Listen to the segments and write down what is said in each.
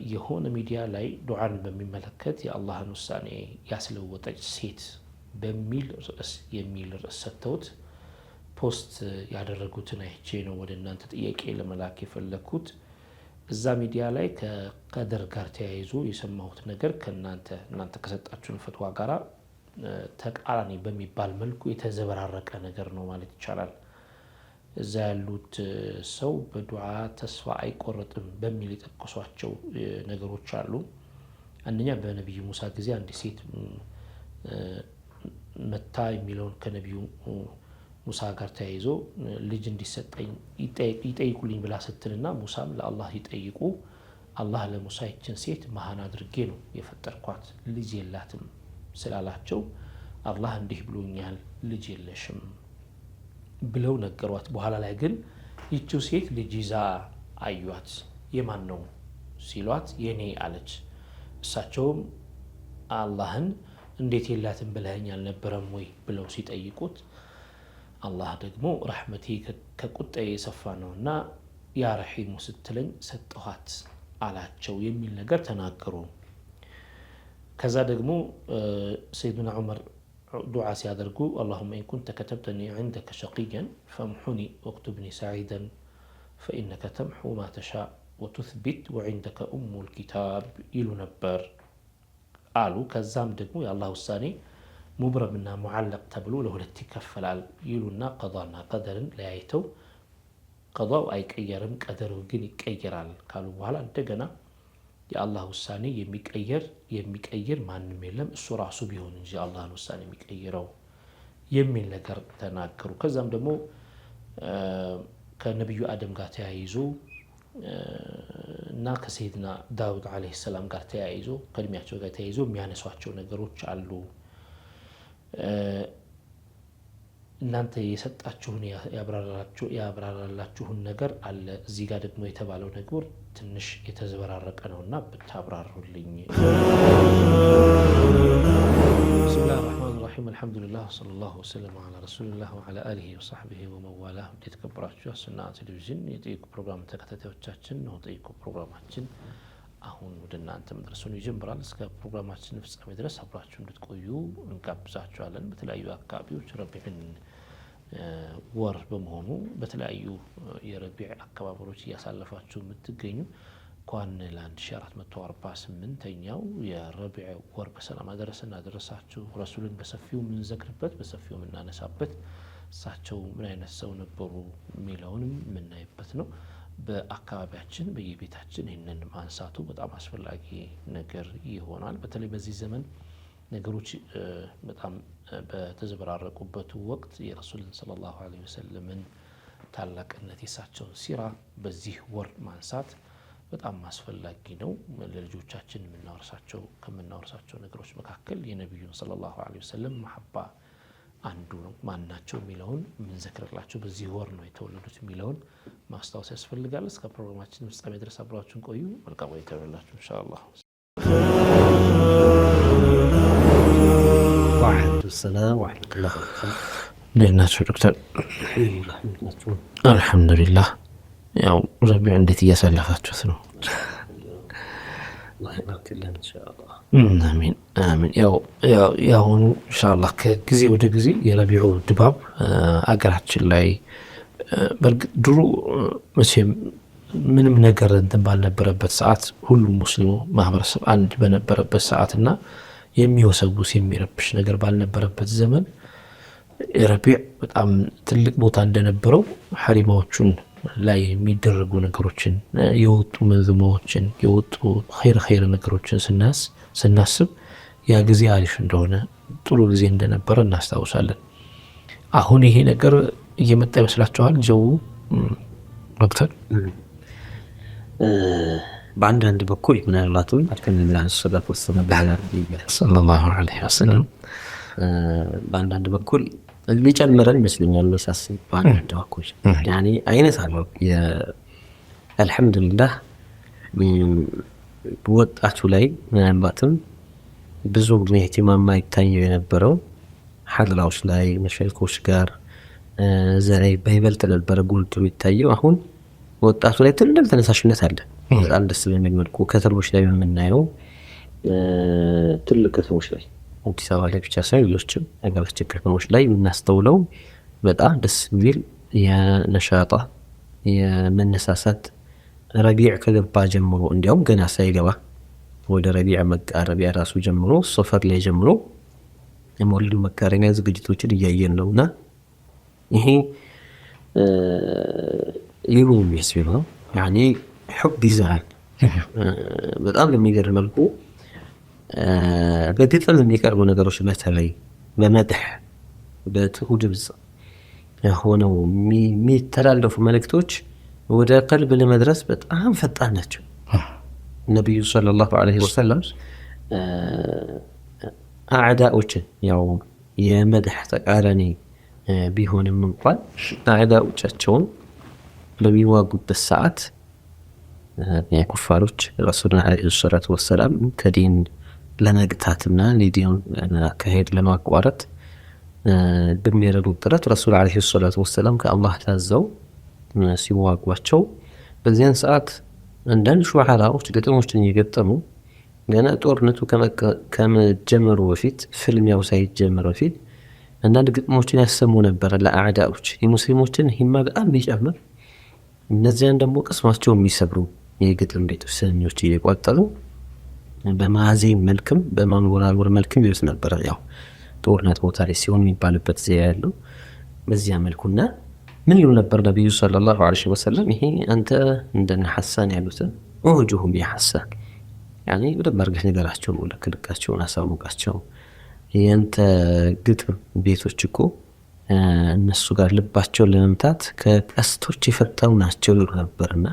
የሆነ ሚዲያ ላይ ዱዓን በሚመለከት የአላህን ውሳኔ ያስለወጠች ሴት በሚል ርዕስ ሰጥተውት ፖስት ያደረጉትን አይቼ ነው ወደ እናንተ ጥያቄ ለመላክ የፈለኩት። እዛ ሚዲያ ላይ ከቀደር ጋር ተያይዞ የሰማሁት ነገር እናንተ ከሰጣችሁን ፈትዋ ጋራ ተቃራኒ በሚባል መልኩ የተዘበራረቀ ነገር ነው ማለት ይቻላል። እዛ ያሉት ሰው በዱዓ ተስፋ አይቆረጥም በሚል የጠቀሷቸው ነገሮች አሉ። አንደኛ በነብዩ ሙሳ ጊዜ አንድ ሴት መታ የሚለውን ከነብዩ ሙሳ ጋር ተያይዞ ልጅ እንዲሰጠኝ ይጠይቁልኝ ብላ ስትልና ሙሳም ለአላህ ይጠይቁ አላህ ለሙሳ ይችን ሴት መሃን አድርጌ ነው የፈጠርኳት ልጅ የላትም ስላላቸው አላህ እንዲህ ብሎኛል ልጅ የለሽም ብለው ነገሯት። በኋላ ላይ ግን ይቺው ሴት ልጅ ይዛ አዩት። የማን ነው ሲሏት የኔ አለች። እሳቸውም አላህን እንዴት የላትም ብለኸኝ አልነበረም ወይ ብለው ሲጠይቁት አላህ ደግሞ ረሕመቴ ከቁጣዬ የሰፋ ነውና ያ ረሒሙ ስትለኝ ሰጠኋት አላቸው የሚል ነገር ተናገሩ። ከዛ ደግሞ ሰይዱና ዑመር ዱዓ ሲያደርጉ አላሁመ ኢን ኩንተ ከተብተኒ ዐንደከ ሸቂያን ፈምሑኒ ወክቱብኒ ሰዒደን ፈኢነከ ተምሑ ማ ተሻእ ወቱትቢት ወዐንደከ ኡሙል ኪታብ ይሉ ነበር አሉ። ከዛም ደግሞ የአላህ ውሳኔ ሙብረምና ሙዓለቅ ተብሎ ለሁለት ይከፈላል ይሉና ቀዷና ቀደርን ለያይተው ቀዷው አይቀየርም ቀደሩ ግን ይቀየራል ካሉ በኋላ እንደገና የአላህ ውሳኔ የሚቀይር ማንም የለም እሱ ራሱ ቢሆን እንጂ አላህን ውሳኔ የሚቀይረው የሚል ነገር ተናገሩ። ከዛም ደግሞ ከነቢዩ አደም ጋር ተያይዞ እና ከሰይድና ዳውድ ዓለይሂ ሰላም ጋር ተያይዞ ከእድሜያቸው ጋር ተያይዞ የሚያነሷቸው ነገሮች አሉ። እናንተ የሰጣችሁን ያብራራላችሁን ነገር አለ። እዚህ ጋር ደግሞ የተባለው ነገር ትንሽ የተዘበራረቀ ነውና ብታብራሩልኝ። ብስሚላሂ ረሕማኒ ረሒም አልሐምዱሊላህ ወሰለላሁ ወሰለም ዐላ ረሱሊላህ ወዐላ አሊሂ ወሰሕቢሂ ወመንዋላህ። የተከበራችሁ የሱና ቴሌቪዥን የጠይቁ ፕሮግራም ተከታታዮቻችን ነው። ጠይቁ ፕሮግራማችን አሁን ወደ እናንተ መድረሱን ይጀምራል። እስከ ፕሮግራማችን ፍጻሜ ድረስ አብራችሁ እንድትቆዩ እንጋብዛችኋለን። በተለያዩ አካባቢዎች ረቢዕን ወር በመሆኑ በተለያዩ የረቢዕ አከባበሮች እያሳለፋችሁ የምትገኙ እንኳን ለ1448ኛው የረቢዕ ወር በሰላም አደረሳችሁ። ረሱልን በሰፊው የምንዘክርበት በሰፊው የምናነሳበት እሳቸው ምን አይነት ሰው ነበሩ የሚለውንም የምናይበት ነው። በአካባቢያችን በየቤታችን ይህንን ማንሳቱ በጣም አስፈላጊ ነገር ይሆናል። በተለይ በዚህ ዘመን ነገሮች በጣም በተዘበራረቁበት ወቅት የረሱልን ሰለላሁ ዐለይሂ ወሰለምን ታላቅነት የሳቸውን ሲራ በዚህ ወር ማንሳት በጣም አስፈላጊ ነው። ለልጆቻችን ከምናወርሳቸው ነገሮች መካከል የነቢዩን ሰለላሁ ዐለይሂ ወሰለም መሐባ አንዱ ነው። ማናቸው የሚለውን የምንዘክርላቸው በዚህ ወር ነው የተወለዱት የሚለውን ማስታወስ ያስፈልጋል። እስከ ፕሮግራማችን ፍጻሜ ድረስ አብራችሁን ቆዩ። መልካም ቆይታ ይሁንላችሁ ኢንሻአላህ። ሰላም ወራህመቱላሂ ወበረካቱህ። እንዴት ናችሁ ዶክተር? አልሐምዱሊላህ። ያው ረቢዕ እንዴት እያሳለፋችሁት ነው? አሚን አሚን። ያው ኢንሻአላህ ከጊዜ ወደ ጊዜ የረቢዑ ድባብ አገራችን ላይ በርግጥ ድሮ መቼም ምንም ነገር እንትን ባልነበረበት ሰዓት ሁሉም ሙስሊሙ ማህበረሰብ አንድ በነበረበት ሰዓትና የሚወሰውስ የሚረብሽ ነገር ባልነበረበት ዘመን ረቢዕ በጣም ትልቅ ቦታ እንደነበረው ሐሪማዎቹን ላይ የሚደረጉ ነገሮችን የወጡ መንዙማዎችን የወጡ ኸይር ነገሮችን ስናስብ ያ ጊዜ አሪፍ እንደሆነ ጥሩ ጊዜ እንደነበረ እናስታውሳለን። አሁን ይሄ ነገር እየመጣ ይመስላችኋል ጀው ዶክተር? በአንዳንድ በኩል ምናልባትም አልከነና ሰለላሁ ዐለይሂ ወሰለም በአንዳንድ በኩል اللي جمرن يመስለኛል መሳስብ ባንዳኮች يعني አይነት አለው አልহামዱሊላህ ወጣቱ ላይ ምናልባትም ብዙ ኢህቲማም ማይታየው የነበረው ሐድራዎች ላይ መሻይኾች ጋር ዘላይ በይበልጥ ነበር ጎልቶ የሚታየው አሁን ወጣቱ ላይ ትልቅ ተነሳሽነት አለ በጣም ደስ በሚል መልኩ ከተሞች ላይ የምናየው ትልቅ ከተሞች ላይ አዲስ አበባ ላይ ብቻ ሳይሆን ሌሎችም አገራችን ከተሞች ላይ የምናስተውለው በጣም ደስ የሚል የነሻጣ የመነሳሳት ረቢዕ ከገባ ጀምሮ እንዲያውም ገና ሳይገባ ወደ ረቢዕ መቃረብ ያራሱ ጀምሮ ሶፈር ላይ ጀምሮ የመውሊድ መካረሚያ ዝግጅቶችን እያየን ነውና ይሄ ይሁን ይስቢው يعني حب يزعل በጣም የሚገርም መልኩ በግጥም የሚቀርቡ ነገሮች በተለይ በመድህ በትሁድ ብቻ ሆነው የሚተላለፉ መልእክቶች ወደ ቀልብ ለመድረስ በጣም ፈጣን ናቸው ነብዩ ሰለላሁ ዐለይሂ ወሰለም አዕዳዎች ያው የመድህ ተቃራኒ ቢሆንም እንኳን አዕዳዎቻቸውን በሚዋጉበት ሰዓት የኩፋሮች ረሱሉላህ ዐለይሂ ሰላቱ ወሰለም ከዲን ለመግታትና ሊዲን ከሄድ ለማቋረጥ በሚያደርጉት ጥረት ረሱል ዐለይሂ ሰላቱ ወሰለም ከአላህ ታዘው ሲዋጓቸው በዚያን ሰዓት አንዳንድ ሹዓራዎች ግጥሞችን እየገጠሙ ገና ጦርነቱ ከመጀመሩ በፊት ፍልሚያው ሳይጀመር በፊት አንዳንድ ግጥሞችን ያሰሙ ነበር ለአዕዳዎች የሙስሊሞችን ሂማ በጣም ቢጨምር እነዚያን ደግሞ ቅስማቸው የሚሰብሩ የግጥም ቤቶች ሰኞች እየቆጠሩ በማዜም መልክም በማንወራወር መልክም ይወስ ነበር ያው ጦርነት ቦታ ላይ ሲሆን የሚባልበት ዚያ ያለው በዚያ መልኩና ምን ይሉ ነበር ነብዩ ሰለላሁ ዐለይሂ ወሰለም ይሄ አንተ እንደነ ሐሳን ያሉት ወጁሁም ያሐሳን يعني በደርገህ ነገራቸው ለክልካቸውን አሳውቃቸው የንተ ግጥም ቤቶች እኮ እነሱ ጋር ልባቸውን ለመምታት ከቀስቶች የፈታው ናቸው ነበርና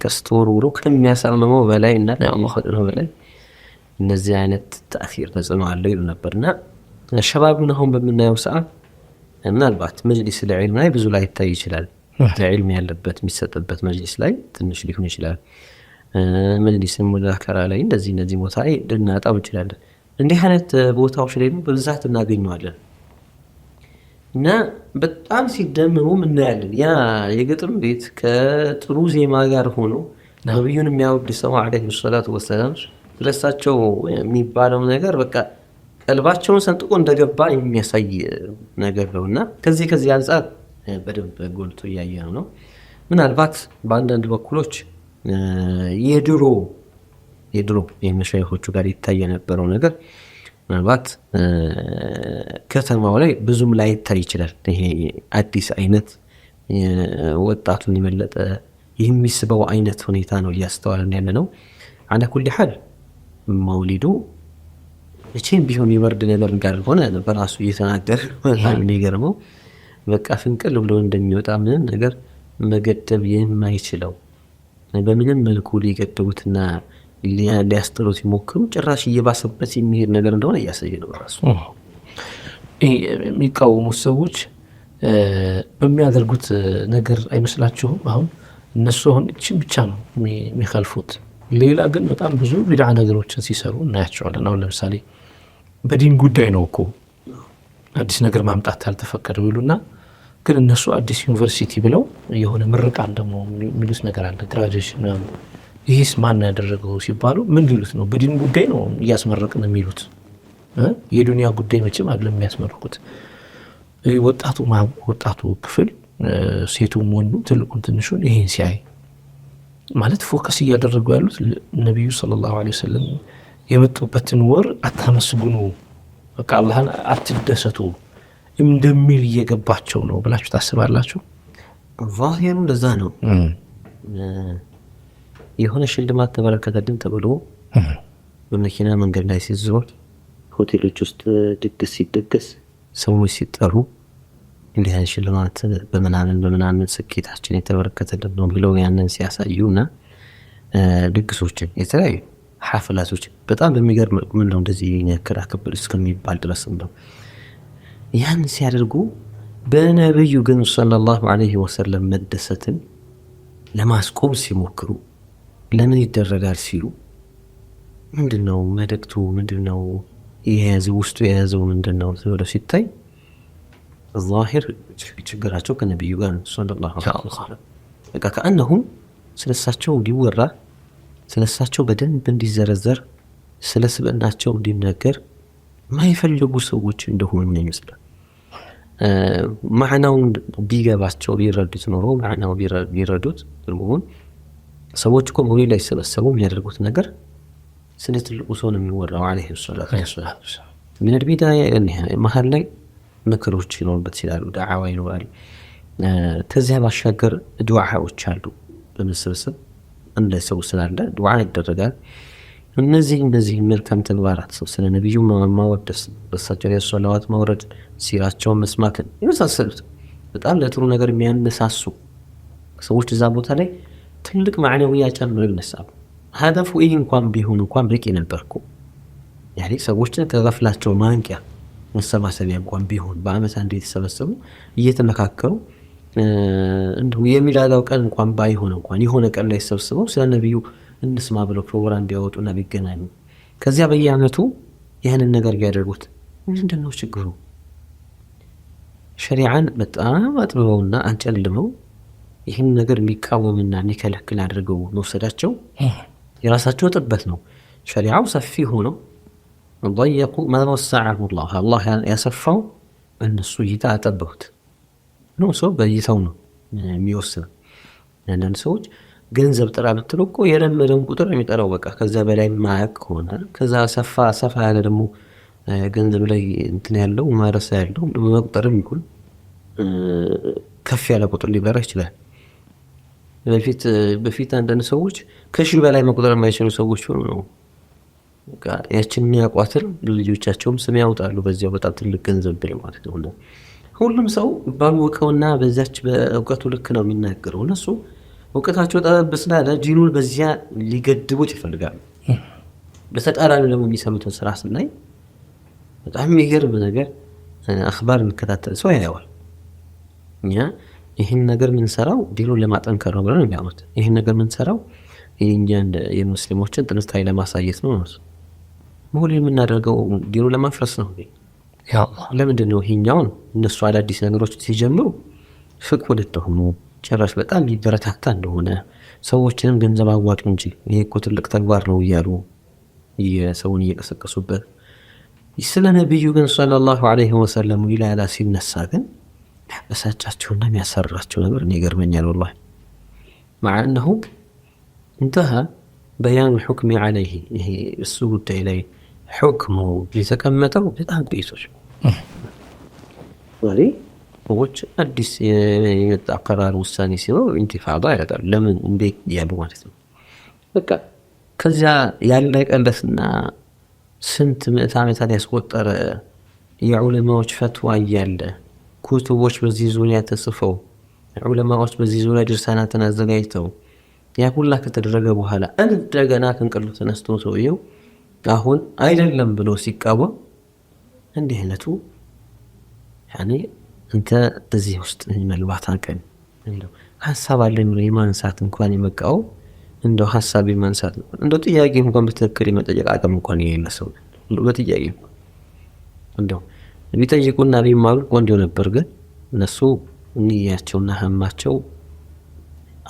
ቀስቶር ወሮ ከሚያሳምመው በላይ እና አላህ ነው በላይ እነዚህ አይነት ተአሲር ተጽዕኖ አለው ነበርና ሸባቡን አሁን በመናየው ሰዓት ምናልባት መጅሊስ ለዒልም ላይ ብዙ ላይ ይታይ ይችላል ለዒልም ያለበት የሚሰጥበት መጅሊስ ላይ ትንሽ ሊሆን ይችላል መጅሊስ ሙዛከራ ላይ እንደዚህ ቦታ ላይ ልናጣው እንችላለን እንዲህ አይነት ቦታዎች ላይ በብዛት እናገኘዋለን እና በጣም ሲደምሩ ምን ያለን ያ የግጥም ቤት ከጥሩ ዜማ ጋር ሆኖ ነብዩን የሚያወድ ሰው ዐለይሂ ሰላቱ ወሰለም ስለሳቸው የሚባለው ነገር በቃ ቀልባቸውን ሰንጥቆ እንደገባ የሚያሳይ ነገር ነውና ከዚህ አንፃር በደንብ ጎልቶ ያያየው ነው ምናልባት በአንዳንድ በኩሎች የድሮ የመሻይኾቹ ጋር ይታይ የነበረው ነገር ምናልባት ከተማው ላይ ብዙም ላይ ይታይ ይችላል ይሄ አዲስ አይነት ወጣቱን ይመለጠ የሚስበው አይነት ሁኔታ ነው ያስተዋልን ያለነው على كل حال መውሊዱ እቺን ቢሆን ይወርድ ነገር ጋር ሆነ በራሱ እየተናገረ በጣም የሚገርመው በቃ ፍንቅል ብሎ እንደሚወጣ ምን ነገር መገደብ የማይችለው በምንም መልኩ ሊገደቡትና ሊያስተሉት ይሞክሩ ጭራሽ እየባሰበት የሚሄድ ነገር እንደሆነ ያሳየ ነው ራሱ የሚቃወሙ ሰዎች በሚያደርጉት ነገር አይመስላችሁም አሁን እነሱ አሁን እቺን ብቻ ነው የሚخالፉት ሌላ ግን በጣም ብዙ ቢድዓ ነገሮችን ሲሰሩ እናያቸዋለን አሁን ለምሳሌ በዲን ጉዳይ ነው እኮ አዲስ ነገር ማምጣት አልተፈቀደው ይሉና ግን እነሱ አዲስ ዩኒቨርሲቲ ብለው የሆነ ምርቃን ደግሞ የሚሉት ነገር አለ ግራጁዌሽን ይሄስ ማን ያደረገው ሲባሉ ምን ሊሉት ነው በዲን ጉዳይ ነው ያስመረቅን የሚሉት የዱንያ ጉዳይ መቼም አይደለም የሚያስመርቁት ወጣቱ ክፍል ሴቱም ወንዱ ትልቁም ትንሹን ይሄን ሲያይ ማለት ፎከስ እያደረጉ ያሉት ነብዩ ሰለላሁ ዐለይሂ ወሰለም የመጡበትን ወር አታመስግኑ በቃ አላህን አትደሰቱ እንደሚል እየገባቸው ነው ብላችሁ ታስባላችሁ ዛሂሩ እንደዛ ነው የሆነ ሽልማት ተበረከተልን ተብሎ በመኪና መንገድ ላይ ሲዞር ሆቴሎች ውስጥ ድግስ ሲደገስ ሰዎች ሲጠሩ እንዲህ አይነት ሽልማት በመናምን ስኬታችን የተበረከተልን ነው ብለው ያንን ሲያሳዩና ድግሶችን የተለያዩ ሐፍላቶች በጣም በሚገርም ምን ነው እንደዚህ ያከራከብል እስከሚባል ድረስ ነው ያን ሲያደርጉ በነብዩ ግን ሰለላሁ ዐለይሂ ወሰለም መደሰትን ለማስቆም ሲሞክሩ ለምን ይደረጋል ሲሉ ምንድነው መልእክቱ ምንድነው የያዘው ውስጡ የያዘው ምንድነው ብሎ ሲታይ ዛሂር ችግራቸው ከነብዩ ጋር ሰለላሁ ዐለይሂ ወሰለም በቃ ከአንሁም ስለሳቸው እንዲወራ ስለሳቸው በደንብ እንዲዘረዘር ስለ ስብዕናቸው እንዲነገር ማይፈልጉ ሰዎች እንደሆኑ ነው ይመስላል። ማዕናውን ቢገባቸው ቢረዱት ኖሮ ማዕናው ቢረዱት ትርጉሙን ሰዎች እኮ መውሊድ ላይ ሲሰበሰቡ የሚያደርጉት ነገር ስለ ትልቁ ሰው ነው የሚወራው ዐለይሂ ሰላቱ ወሰላም። ምን البداية መሀል ላይ ምክሮች ይኖሩበት ይችላሉ፣ ዳዕዋ ይኖራል። ከዚያ ባሻገር ዱዓዎች አሉ። በመሰብሰብ እንደ ሰው ስላለ ዱዓ ይደረጋል። እነዚህ መልካም ተግባራት ስለ ነብዩ ማወደስ፣ በሳቸው ላይ ሰላዋት ማውረድ፣ ሲራቸውን መስማትን የመሳሰሉት በጣም ለጥሩ ነገር የሚያነሳሱ ሰዎች እዛ ቦታ ላይ ትልቅ ማዕነዊ ያጨምሩ ይነሳሉ። ሀደፉ ይህ እንኳን ቢሆን እንኳን በቂ ነበርኩ። ያኔ ሰዎችን ከገፍላቸው ማንቂያ መሰባሰቢያ እንኳን ቢሆን በአመት አንዴ የተሰበሰቡ እየተመካከሩ እንደው የሚላዳው ቀን እንኳን ባይሆን እንኳን የሆነ ቀን ላይ ተሰብስበው ስለ ነብዩ እንስማ ብለው ፕሮግራም ቢያወጡና ቢገናኙ ከዚያ በየአመቱ ያንን ነገር ቢያደርጉት ምንድነው ችግሩ? ሸሪዓን በጣም አጥብበውና አንጨልመው ይህን ነገር የሚቃወምና የሚከለክል አድርገው መውሰዳቸው የራሳቸው ጥበት ነው። ሸሪዓው ሰፊ ሆኖ ضيቁ ما وسعه الله ያሰፋው እነሱ እይታ አጠበውት ነው። ሰው በእይታው ነው የሚወስነው። አንዳንድ ሰዎች ገንዘብ ጥራ ብትለው እኮ የለመደውን ቁጥር የሚጠራው በቃ ከዛ በላይ ማያቅ ሆነ ከዛ ሰፋ ያለ ደግሞ ገንዘብ ላይ እንትን ያለው ማረሳ ያለው መቁጠርም ይሁን ከፍ ያለ ቁጥር ሊበራ ይችላል። በፊት አንዳንድ ሰዎች ከሺህ በላይ መቁጠር የማይችሉ ሰዎች ሆኑ ነው በቃ ያችን የሚያቋትር ልጆቻቸውም ስም ያወጣሉ በዚያው በጣም ትልቅ ገንዘብ ብለው ማለት ነው። ሁሉም ሰው ባወቀውና በዛች በእውቀቱ ልክ ነው የሚናገረው። እነሱ እውቀታቸው ጠበብ ስላለ ዲኑን በዚያ ሊገድቡት ይፈልጋሉ። በተቃራኒ ደግሞ የሚሰሙትን ስራ ስናይ በጣም የሚገርም ነገር አኽባር የሚከታተል ሰው ያየዋል። እኛ ይህን ነገር የምንሰራው ዲኑን ለማጠንከር ነው ብለን የሚያምኑት። ይህን ነገር የምንሰራው የእኛን የሙስሊሞችን ጥንካሬ ለማሳየት ነው ነው መሆን የምናደርገው ዲኑን ለማፍረስ ነው። ለምንድን ነው ይሄኛውን እነሱ አዳዲስ ነገሮች ሲጀምሩ ፍቅር ወደተሆኑ ጭራሽ በጣም ይበረታታ እንደሆነ ሰዎችንም ገንዘብ አዋጡ እንጂ ይሄ እኮ ትልቅ ተግባር ነው እያሉ የሰውን እየቀሰቀሱበት ስለ ነብዩ ግን ሰለላሁ ዐለይሂ ወሰለም ይላላ ሲነሳ ግን ያበሳጫቸውና የሚያሰራቸው ነገር እኔ ይገርመኛል والله مع انه انتهى بيان الحكم عليه ይሄ እሱ ጉዳይ ላይ حكሙ የተቀመጠው በጣም ጥቂቶች ወሬ ሰዎች አዲስ የመጣ ቀራር ውሳኔ ሲኖር ኢንቲፋዳ ያደርጋሉ። ለምን እንዴት ያሉ ማለት ነው። በቃ ከዚያ ያለቀለትና ስንት ምዕተ ዓመታት ያስቆጠረ የዑለማዎች ፈትዋ እያለ ኩቱቦች በዚህ ዙሪያ ተጽፈው ዑለማዎች በዚህ ዙሪያ ድርሳናትን አዘጋጅተው ያ ሁላ ከተደረገ በኋላ እንደገና ከእንቅልፉ ተነስቶ ሰውየው አሁን አይደለም ብሎ ሲቃወም እንዲህ አይነቱ ያኔ እንተ በዚህ ውስጥ መልባት አቀን እንደው ሐሳብ አለኝ ብሎ የማንሳት እንኳን የመቃው እንደው ሐሳብ የማንሳት እንደው ጥያቄ እንኳን በትክክል የመጠየቅ አቅም እንኳን የሌለ ሰው እንደው በጥያቄ እንደው ቢጠይቁና ቢማሩ ቆንጆ ነበር። ግን እነሱ ንያቸውና ህማቸው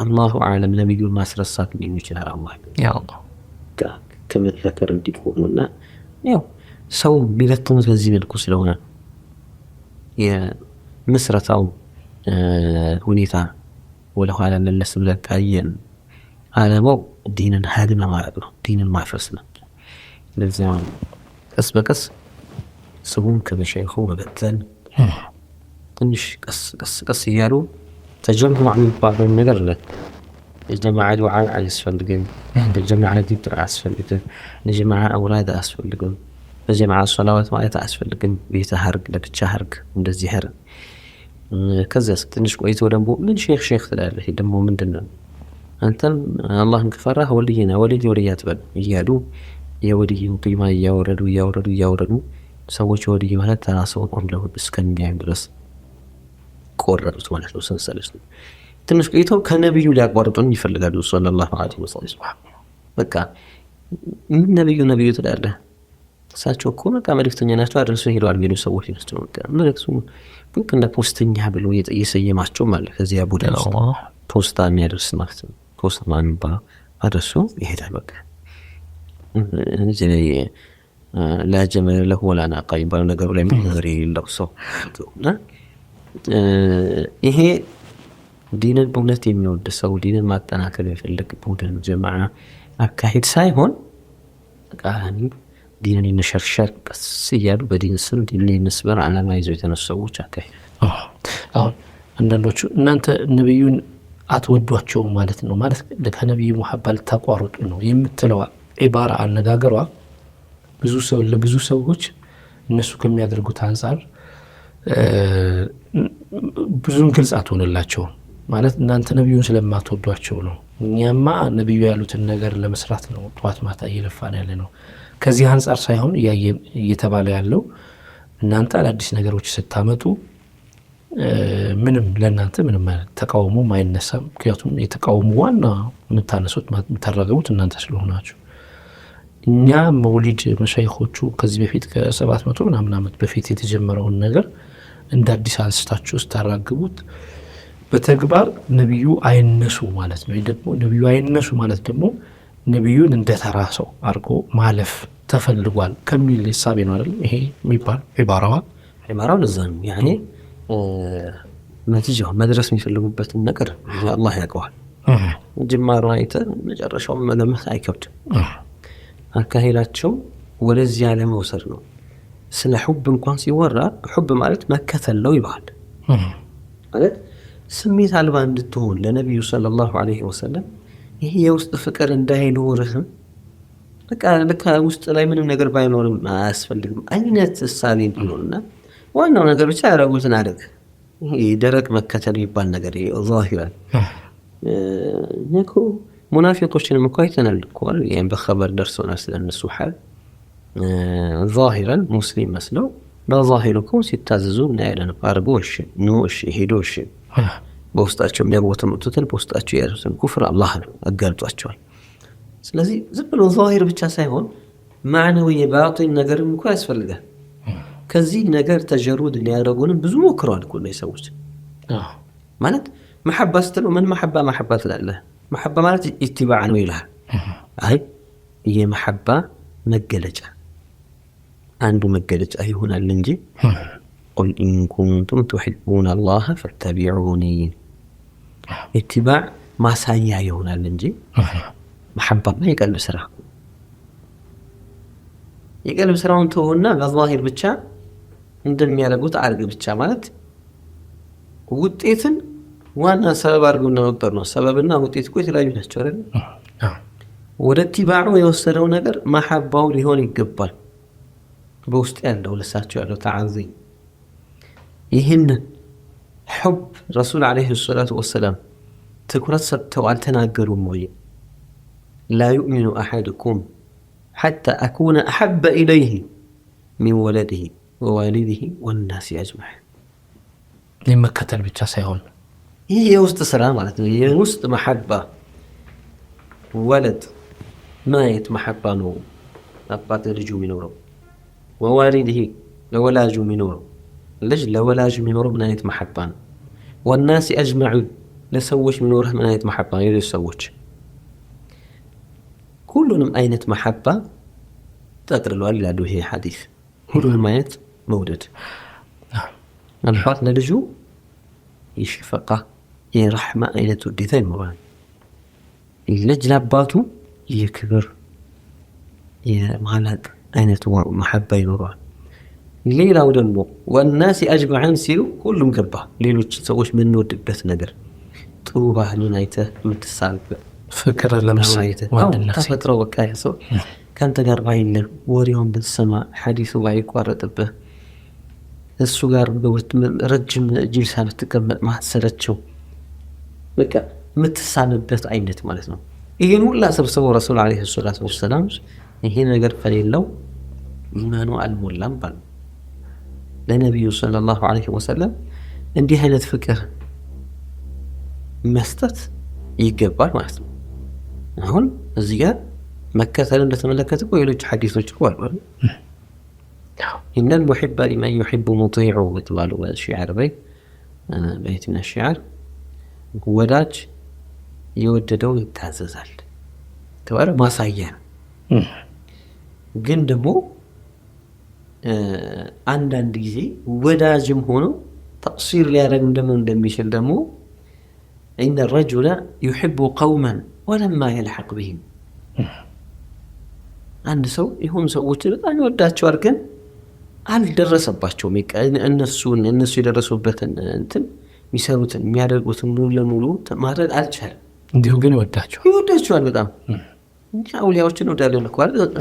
አላሁ አዕለም ነብዩ ማስረሳት ሊሆን ይችላል። አላህ ያ አላህ ከመለከር እንዲቆሙና ያው ሰው ቢለቱት በዚህ መልኩ ስለሆነ የምስረታው ሁኔታ ወለ ኋላ መለስ ብለን ካየን ዓለማው ዲንን ሀድም ማለት ነው፣ ዲንን ማፍረስ ነው። ለዚያ ቀስ በቀስ ሰውን ከመሸይኹ መበተን ትንሽ ቀስ እያሉ ተጀምዑ የሚባለው ነገር አለ። የጀማዓ ዱዓ አያስፈልግም፣ የጀማዓ ዚክር አያስፈልግም፣ የጀማዓ አውራድ አያስፈልግም፣ የጀማዓ ሶላዋት ማለት አያስፈልግም። ቤተ ሀርግ ለብቻ ሀርግ እንደዚህ ሀርግ። ከዚያስ ትንሽ ቆይቶ ደግሞ ምን ሼክ ትላለህ ደግሞ ምንድነው አንተም አላህን ከፈራህ ወልይና ወልይ አትበል እያሉ የወልይን ቂማ እያወረዱ ሰዎች ወልይ ማለት ተራሰው ቆምለው እስከሚያዩ ድረስ ቆረጡት ማለት ነው። ሰንሰለት ነው። ትንሽ ቆይተው ከነብዩ ሊያቋርጡን ይፈልጋሉ ሰለላሁ ዐለይሂ ወሰለም። በቃ ነብዩ ትላለህ እሳቸው እኮ በቃ መልእክተኛ ናቸው አድርሶ ሄደዋል የሚሉ ሰዎች ናቸው። መልእክቱ ግን እንደ ፖስተኛ ብሎ የሰየማቸው ማለት ከዚያ ቡድን ፖስታ የሚያደርስ ማለት ነው። ፖስታ ማንባ አድርሶ ይሄዳል። በቃ እዚህ ላይ ላጀመለ ለሁ ወላ ናቃ ይባላል ነገሩ ላይ ምንሪ ለቅሶ እና ይሄ ዲንን በእውነት የሚወድ ሰው ዲንን ማጠናከር የፈለግ ቡድን ጀማዓ አካሄድ ሳይሆን ቃኒ ዲንን ይነሸርሸር ቀስ እያሉ በዲን ስም ዲንን ይመስበር ዓላማ ይዘው የተነሱ ሰዎች አካሄድ። አሁን አንዳንዶቹ እናንተ ነብዩን አትወዷቸው ማለት ነው ማለት ከነብዩ መሐባ ልታቋርጡ ነው የምትለው ኢባራ አነጋገሯ ለብዙ ሰዎች እነሱ ከሚያደርጉት አንፃር ብዙም ግልጽ አትሆንላቸው ማለት እናንተ ነብዩን ስለማትወዷቸው ነው። እኛማ ነብዩ ያሉትን ነገር ለመስራት ነው ጧት ማታ እየለፋን ያለ ነው። ከዚህ አንፃር ሳይሆን እየተባለ ያለው እናንተ አዳዲስ ነገሮች ስታመጡ ምንም ለእናንተ ምንም ተቃውሞ አይነሳም። ምክንያቱም የተቃውሞ ዋና የምታነሱት የምታራገቡት እናንተ ስለሆናችሁ። እኛ መውሊድ መሻይኾቹ ከዚህ በፊት ከ700 ምናምን ዓመት በፊት የተጀመረውን ነገር እንደ አዲስ አንስታችሁ ስታራግቡት በተግባር ነብዩ አይነሱ ማለት ነው። ደግሞ ነብዩ አይነሱ ማለት ደግሞ ነብዩን እንደ ተራ ሰው አድርጎ ማለፍ ተፈልጓል ከሚል ሐሳብ ነው አይደል? ይሄ የሚባል ኢባራው ለዛ ነው ያኔ ነቲጃው መድረስ የሚፈልጉበትን ነገር አላህ ያውቀዋል። ጅማሩ አይተ መጨረሻው መለመስ አይከብድም። አካሄዳቸው ወደዚያ ለመውሰድ ነው። ስለ ሑብ እንኳን ሲወራ ሑብ ማለት መከተል ነው ይባል ማለት ስሜት አልባ እንድትሆን ለነብዩ ሰለላሁ ዐለይሂ ወሰለም ይሄ የውስጥ ፍቅር እንዳይኖርህም በቃ ውስጥ ላይ ምንም ነገር ባይኖርም አያስፈልግም አይነት እሳቤ እንዲኖርና ዋናው ነገር ብቻ ያረጉትን አድርግ። ይሄ ደረቅ መከተል የሚባል ነገር ዛሂራን ነኮ ሙናፊቆችንም እኮ አይተናል እኮ ያን በኸበር ደርሶናል ስለነሱ ሐል ዛሂራን ሙስሊም መስለው በዛሂሩኩም ሲታዘዙ እናያለን። አርቦሽ ኑሽ ሄዶሽ በውስጣቸው የሚያወተሙትን በውስጣቸው ያሉትን ኩፍር አላህ ነው አጋልጧቸዋል። ስለዚህ ዝም ብሎ ዛሂር ብቻ ሳይሆን ማዕናዊ የባጢን ነገርም እኮ ያስፈልጋል። ከዚህ ነገር ተጀሩድ ሊያደርጉንም ብዙ ሞክረዋል እኮ እነዚህ ሰዎች ማለት መሐባ ስትለው ምን መሐባ ትላለህ? መሐባ ማለት ኢትባዕ ነው ይልሃል። አይ የመሐባ መገለጫ አንዱ መገለጫ ይሆናል እንጂ ቁል ኢን ኩንቱም ቱሒቡነ አላህ ፈተቢዑኒ ኢትባዕ ማሳያ ይሆናል እንጂ መሐባማ የቀልብ ስራ የቀልብ ስራውን ተውና በዛሂር ብቻ እንደሚያደርጉት አድርግ ብቻ ማለት ውጤትን ዋና ሰበብ አድርገው እንደመቁጠር ነው። ሰበብና ውጤት እኮ የተለያዩ ናቸው አይደል? ወደ ኢትባዑ የወሰደው ነገር መሐባው ሊሆን ይገባል። በውስጥ ያለው ለሳቸው ያለው ተዓዚም ይህን ሑብ ረሱል ዓለይሂ ሰላቱ ወሰላም ትኩረት ሰጥተው አልተናገሩም ወይ? ላ ዩእሚኑ አሐድኩም ሐታ አኩነ አሐበ ኢለይህ ሚን ወለዲህ ወዋሊዲህ ወናሲ አጅመዒን። ለመከተል ብቻ ሳይሆን ይህ የውስጥ ስራ ማለት ነው። የውስጥ መሐባ ወለድ ማየት መሐባ ነው። አባት ልጁ የሚኖረው ወዋሊዲህ ለወላጁ የሚኖረው ልጅ ለወላጁ የሚኖረው ምን አይነት መሐባ ነው? ወናሲ አጅመዒን ለሰዎች የሚኖረው ምን አይነት መሐባ ነው? የሌሎች ሰዎች ሁሉንም አይነት መሐባ ጠቅልሏል ይላሉ። ይሄ ሐዲስ ሁሉንም አይነት መውደድ አባት ለልጁ የሸፈቃ የረሕማ አይነት ውዴታ ይኖራል። ልጅ ለአባቱ የክብር የማላቅ አይነት መሐባ ይኖራል። ሌላው ደግሞ ወናሲ አጅመዒን ሲሉ ሁሉም ገባ። ሌሎች ሰዎች የምንወድበት ነገር ጥሩ ባህሉን አይተህ የምትሳልበት ፍቅር ለምሳሌ ተፈጥሮ በቃ ሰው ከአንተ ጋር ባይለን ወሬውን ብትሰማ ሐዲሱ ባይቋረጥብህ እሱ ጋር ረጅም ጅልሳ ብትቀመጥ ማሰለቸው በቃ የምትሳልበት አይነት ማለት ነው። ይህን ሁላ ሰብስበው ረሱል ዓለይሂ ሰላቱ ወሰላም ይሄ ነገር ከሌለው ኢማኑ አልሞላም ባሉ ለነቢዩ ሰለላሁ ዓለይሂ ወሰለም እንዲህ አይነት ፍቅር መስጠት ይገባል ማለት ነው። አሁን እዚህ ጋር መከተል እንደተመለከተ ሌሎች ሐዲሶች አሉ። إن المحب لمن يحب مطيع وتبالو الشعر بيت من الشعر ወዳጅ የወደደው ይታዘዛል ተባለ ማሳያ። ግን ደግሞ አንዳንድ ጊዜ ወዳጅም ሆኖ ተቅሲር ሊያደርግ እንደሚችል ደግሞ إن الرجل يحب قوما ولما يلحق بهم አንድ ሰው ይሁን ሰዎች በጣም ይወዳቸዋል ግን አልደረሰባቸውም። እነሱ የደረሱበትን እንትን የሚሰሩትን የሚያደርጉትን ሙሉ ለሙሉ ማድረግ አልቻለም። እንዲሁ ግን ይወዳቸዋል በጣም አውሊያዎችን እንወዳለን እኮ አይደል?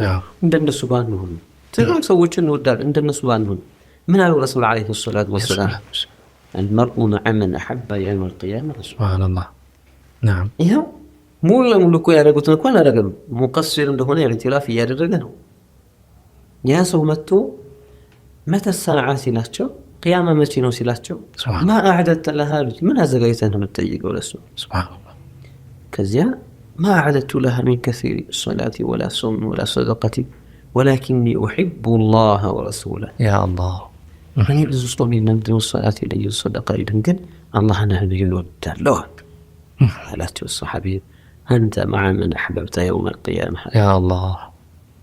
እንደነሱ ባንሆን ትልቅ ሰዎችን እንወዳለን እንደነሱ ባንሆን። ምን አሉ ረሱል አለይሂ ሰላቱ ወሰላም المرء مع من أحب يوم القيامة። سبحان الله። نعم ይኸው ሙሉ ለሙሉ እኮ ያደረጉትን እኮ አላደረገም። ሙቀሲር እንደሆነ ኢዕትራፍ እያደረገ ነው። ያ ሰው መጥቶ መተ ሰዓ ሲላቸው ቅያማ መቼ ነው ሲላቸው ማ አዕደተ ለሃ ምን አዘጋጅተህ ነው የምትጠይቀው ለሱ? ሱብሃንአላህ። ከዚያ ማ አዕደቱ ለሃ ሚን ከሲሪ ሰላቲ ወላ ሶም ወላ ሰደቀቲ ወላኪኒ ኡሒቡ ላህ ወረሱለህ። ያ አላህ እኔ ብዙ ጾም የለምድን ሰላት የለኝ ሰደቃ የለኝ ግን አላህና ነቢዩን እወዳለሁ አላቸው ሰሓቢ። አንተ መዓ መን አሕበብተ የውመ ልቅያማ። ያ አላህ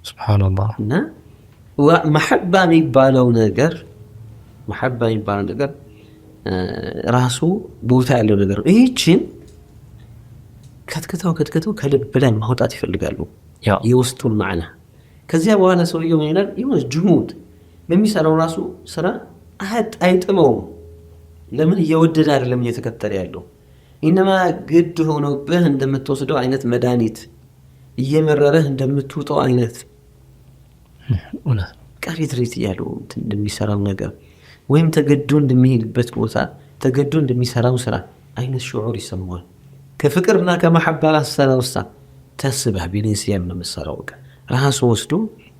ሱብሃንአላህ። እና መሐባ የሚባለው ነገር ራሱ ቦታ ያለው ነገር ነው። ይህችን ከትክተው ከልብ ላይ ማውጣት ይፈልጋሉ የውስጡን ማዕና። ከዚያ በኋላ ሰውየው ምን ይላል? የሆነ ጅሙድ በሚሰራው ራሱ ስራ አይጥመውም። ለምን? እየወደደ አይደለም እየተከተለ ያለው። ኢነማ ግድ ሆኖብህ እንደምትወስደው አይነት መድኃኒት እየመረረህ እንደምትውጠው አይነት ቀሪት እያለው እንደሚሰራው ነገር ወይም ተገዶ እንደሚሄድበት ቦታ ተገዶ እንደሚሰራው ስራ አይነት ሽዑር ይሰማዋል። ከፍቅርና ከመሐባ አሰራው ውስጥ ተስበህ ቢነሲያም ነው መሰራው ራሱ ወስዶ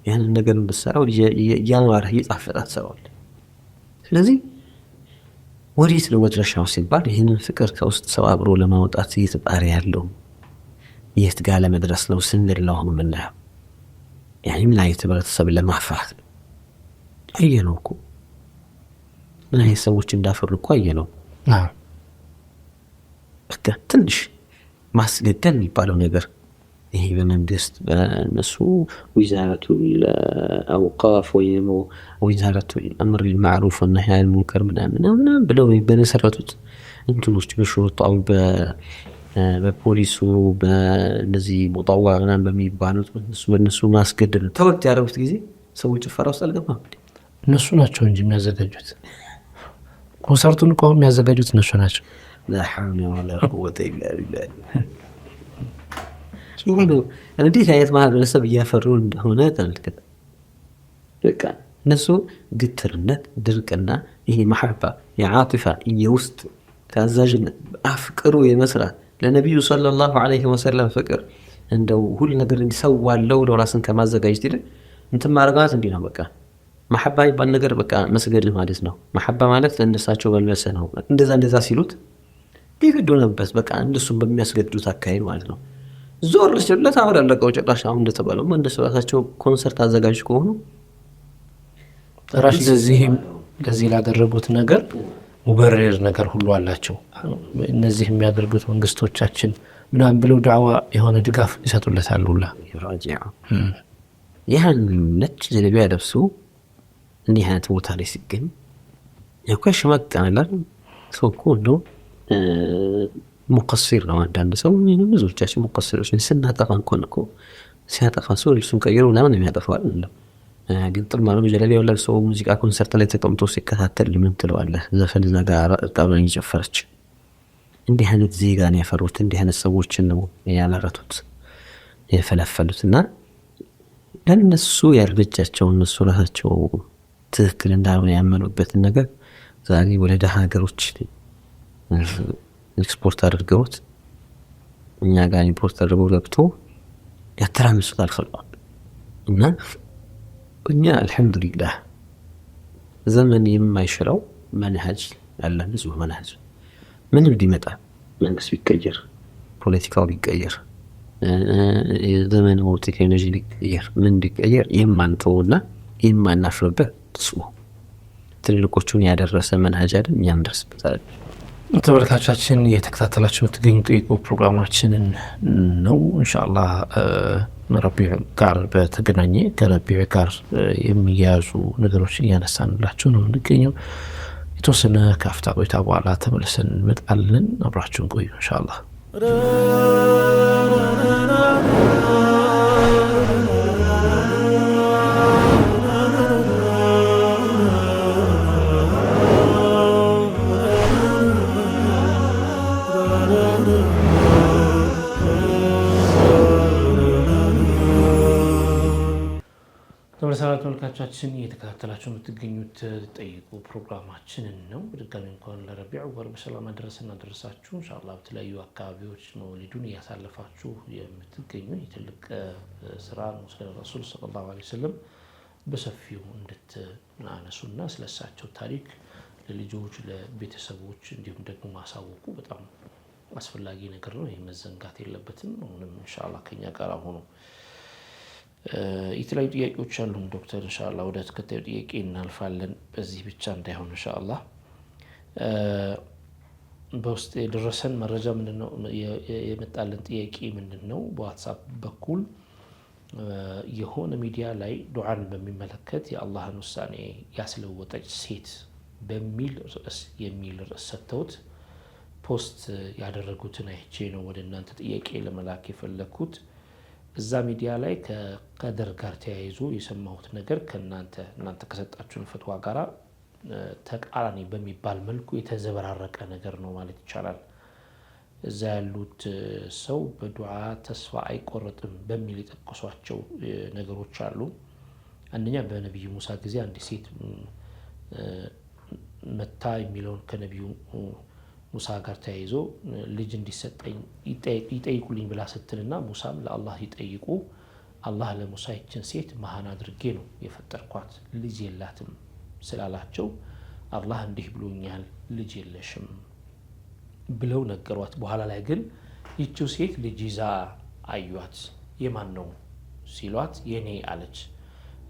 ያንን ነገር እንደሰራው ያማረህ ይጣፍጣት ሰራው። ስለዚህ ወዴት ነው መድረሻው ሲባል ይህንን ፍቅር ከውስጥ ሰው አብሮ ለማውጣት እየተጣረ ያለው የት ጋር ለመድረስ ነው ስንል ነው ምናየው። ያኔ ምን አይነት ህብረተሰብ ለማፍራት ነው አየነው እኮ ምን አይነት ሰዎች እንዳፈሩ እኮ አየነው። በቃ ትንሽ ማስገደል የሚባለው ነገር ይሄ በመንግስት በእነሱ ወዛረቱ ለአውቃፍ ወይም ወዛረቱ አምር المعروف والنهي عن المنكر ምናምን ብለው በመሰረቱት እንትኖች በሹሩጣው በፖሊሱ በእነዚህ ሙጣዋና በሚባሉት በእነሱ ማስገደል ተወት ያደረጉት ጊዜ ሰዎች ፈራው ሳልገባም እነሱ ናቸው እንጂ የሚያዘጋጁት ኮንሰርቱን እኮ የሚያዘጋጁት እነሱ ናቸው። لا حول ولا قوة إلا بالله። እንዴት አይነት ማህበረሰብ እያፈሩ እንደሆነ ተመልከተ። በቃ እነሱ ግትርነት፣ ድርቅና ይሄ መሐባ የዓጢፋ የውስጥ ታዛዥነት አፍቅሩ የመስራት ለነቢዩ ሰለላሁ ዐለይሂ ወሰለም ፍቅር እንደው ሁሉ ነገር እንዲሰዋለው ለራስን ከማዘጋጀት ይልቅ እንትን ማረጋት እንዲህ ነው። በቃ መሐባ ይባል ነገር በቃ መስገድ ማለት ነው። መሐባ ማለት ለእነሳቸው መልበሰ ነው። እንደዛ ሲሉት ቢገዱ ነበር። በቃ እነሱም በሚያስገድዱት አካሄድ ማለት ነው። ዞር ሲሉለት አወላለቀው ጭራሽ። አሁን እንደተባለው እንደሱ ራሳቸው ኮንሰርት አዘጋጅ ከሆኑ ራሽ ለዚህ ላደረጉት ነገር ሙበረር ነገር ሁሉ አላቸው። እነዚህ የሚያደርጉት መንግስቶቻችን ምናምን ብለው ዳዕዋ የሆነ ድጋፍ ይሰጡለታል ሁላ ይራጂዓ ያን ነጭ ጀለቢያ ለብሱ እንዲህ አይነት ቦታ ላይ ሲገኝ ያውቃሽ ማጣናል ሰው ሁሉ ሙቀሲር ነው። አንዳንድ ሰው ብዙዎቻችን ሙቀሲሮች ስናጠፋ እንኳን እኮ ሲያጠፋ ሰው ልብሱን ቀይሮ ምናምን የሚያጠፋው አይደለም። ግን ጥልማሉ ጀለቢያው ለብሰው ሙዚቃ ኮንሰርት ላይ ተቀምጦ ሲከታተል ምን ትለዋለህ? ዘፈን ነገር ጣብራኝ እየጨፈረች እንዲህ አይነት ዜጋ ነው ያፈሩት። እንዲህ አይነት ሰዎችን ነው ያላረቱት የፈለፈሉትና ለነሱ ያርበጃቸው እነሱ ራሳቸው ትክክል እንዳልሆነ ያመኑበትን ነገር ዛሬ ወደ ደሃ ሀገሮች ኤክስፖርት አድርገውት እኛ ጋር ኢምፖርት አድርገው ገብቶ ያተራምሱት አልፈልጓል። እና እኛ አልሐምዱሊላህ ዘመን የማይሽረው መንሀጅ ያለ ንጹህ መንሀጅ ምንም ቢመጣ መንግስት ቢቀየር ፖለቲካው ቢቀየር የዘመኑ ቴክኖሎጂ ቢቀየር ምን ቢቀየር የማንተውና የማናፍርበት እሱ ትልልቆቹን ያደረሰ መንሀጅ አይደል እኛም ደርስበታል። ተመልካቾቻችን የተከታተላችሁ የምትገኙ ጠይቁ ፕሮግራማችንን ነው። ኢንሻአላህ ረቢዕ ጋር በተገናኘ ከረቢዕ ጋር የሚያያዙ ነገሮችን እያነሳንላችሁ ነው የምንገኘው። የተወሰነ ከአፍታ ቆይታ በኋላ ተመልሰን እንመጣለን። አብራችሁን ቆዩ ኢንሻአላህ። ተመልካቾቻችን እየተከታተላችሁ የምትገኙት ጠይቁ ፕሮግራማችንን ነው። በድጋሚ እንኳን ለረቢዕ ወር በሰላም አደረሰን አደረሳችሁ። ኢንሻአላህ በተለያዩ አካባቢዎች መውሊዱን እያሳለፋችሁ የምትገኙ የትልቅ ስራ ነው። ስለ ረሱል ሰለላሁ ዐለይሂ ወሰለም በሰፊው እንድትናነሱና ስለሳቸው ታሪክ ለልጆች ለቤተሰቦች እንዲሁም ደግሞ ማሳወቁ በጣም አስፈላጊ ነገር ነው። ይህ መዘንጋት የለበትም። አሁንም ኢንሻአላህ ከኛ ጋር ሆኖ የተለያዩ ጥያቄዎች አሉን ዶክተር። ኢንሻአላህ ወደ ተከታዩ ጥያቄ እናልፋለን። በዚህ ብቻ እንዳይሆን ኢንሻአላህ በውስጥ የደረሰን መረጃ ምንድነው? የመጣልን ጥያቄ ምንድነው? በዋትስአፕ በኩል የሆነ ሚዲያ ላይ ዱዓን በሚመለከት የአላህን ውሳኔ ያስለወጠች ሴት በሚል ርዕስ ሰጥተውት ፖስት ያደረጉትን አይቼ ነው ወደ እናንተ ጥያቄ ለመላክ የፈለኩት። እዛ ሚዲያ ላይ ከቀደር ጋር ተያይዞ የሰማሁት ነገር እናንተ ከሰጣችሁን ፈትዋ ጋራ ተቃራኒ በሚባል መልኩ የተዘበራረቀ ነገር ነው ማለት ይቻላል። እዛ ያሉት ሰው በዱዓ ተስፋ አይቆረጥም በሚል የጠቀሷቸው ነገሮች አሉ። አንደኛ በነብዩ ሙሳ ጊዜ አንድ ሴት መታ የሚለውን ከነብዩ ሙሳ ጋር ተያይዞ ልጅ እንዲሰጠኝ ይጠይቁልኝ ብላ ስትልና ሙሳም ለአላህ ይጠይቁ አላህ ለሙሳ ይችን ሴት መሃን አድርጌ ነው የፈጠርኳት ልጅ የላትም ስላላቸው አላህ እንዲህ ብሎኛል ልጅ የለሽም ብለው ነገሯት። በኋላ ላይ ግን ይቺው ሴት ልጅ ይዛ አዩት። የማን ነው ሲሏት የኔ አለች።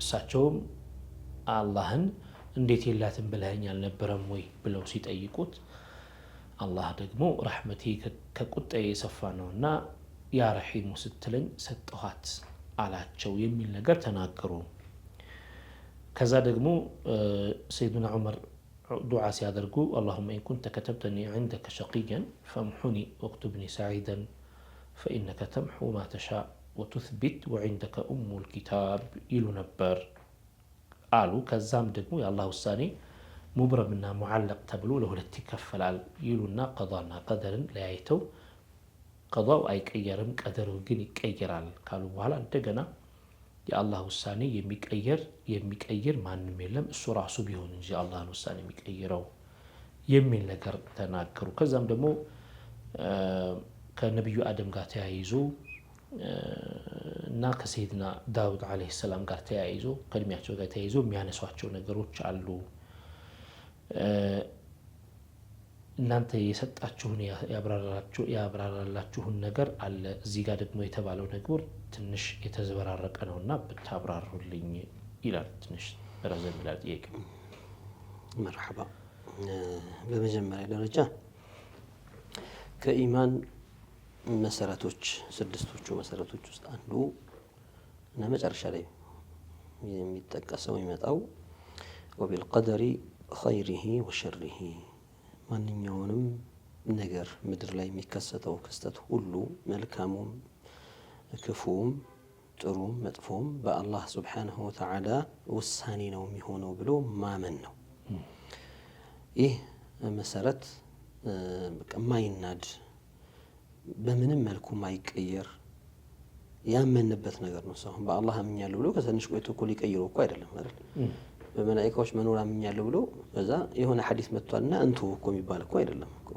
እሳቸውም አላህን እንዴት የላትም ብለኸኝ አልነበረም ወይ ብለው ሲጠይቁት አላህ ደግሞ ረሕመቴ ከቁጣዬ የሰፋ ነውና ያ ረሒሙ ስትለኝ ሰጠኋት አላቸው የሚል ነገር ተናገሩ። ከዛ ደግሞ ሰይዱና ዑመር ዱዓ ሲያደርጉ አላሁመ ኢን ኩንተ ከተብተኒ ዐንደከ ሸቂያን ፈምሑኒ ወክቱብኒ ሰዒደን ፈኢነከ ተምሑ ማ ተሻእ ወቱትቢት ወዐንደከ ኡሙል ኪታብ ይሉ ነበር አሉ። ከዛም ደግሞ የአላህ ውሳኔ ሙብረምና ሙዓለቅ ተብሎ ለሁለት ይከፈላል ይሉና ቀዷና ቀደርን ለያይተው ቀዷው አይቀየርም ቀደሩ ግን ይቀየራል ካሉ በኋላ እንደገና የአላህ ውሳኔ የሚቀይር ማንም የለም እሱ ራሱ ቢሆን እንጂ አላህን ውሳኔ የሚቀይረው የሚል ነገር ተናገሩ። ከዛም ደግሞ ከነብዩ አደም ጋር ተያይዞ እና ከሰይድና ዳውድ አለይሂ ሰላም ጋር ተያይዞ ከእድሜያቸው ጋር ተያይዞ የሚያነሷቸው ነገሮች አሉ። እናንተ የሰጣችሁን ያብራራላችሁን ነገር አለ። እዚህ ጋር ደግሞ የተባለው ነገር ትንሽ የተዘበራረቀ ነውና ብታብራሩልኝ ይላል። ትንሽ ረዘም ይላል ጥያቄው። መርሐባ። በመጀመሪያ ደረጃ ከኢማን መሰረቶች ስድስቶቹ መሰረቶች ውስጥ አንዱ እና መጨረሻ ላይ የሚጠቀሰው የሚመጣው ወቢልቀደሪ ኸይሪሂ ወሸሪሂ ማንኛውንም ነገር ምድር ላይ የሚከሰተው ክስተት ሁሉ መልካሙም ክፉም ጥሩም መጥፎም በአላህ ሱብሓነሁ ወተዓላ ውሳኔ ነው የሚሆነው ብሎ ማመን ነው። ይህ መሰረት ማይናድ በምንም መልኩ ማይቀየር ያመንበት ነገር ነው። ሰው በአላህ አምኛለሁ ብሎ ከትንሽ ቆይቶ እኮ ሊቀይረው እኮ አይደለም አይደል? በመላእክቶች መኖር አምኛለሁ ብሎ ከዛ የሆነ ሐዲስ መጥቷልና እንቱ እኮ የሚባል እኮ አይደለም እኮ።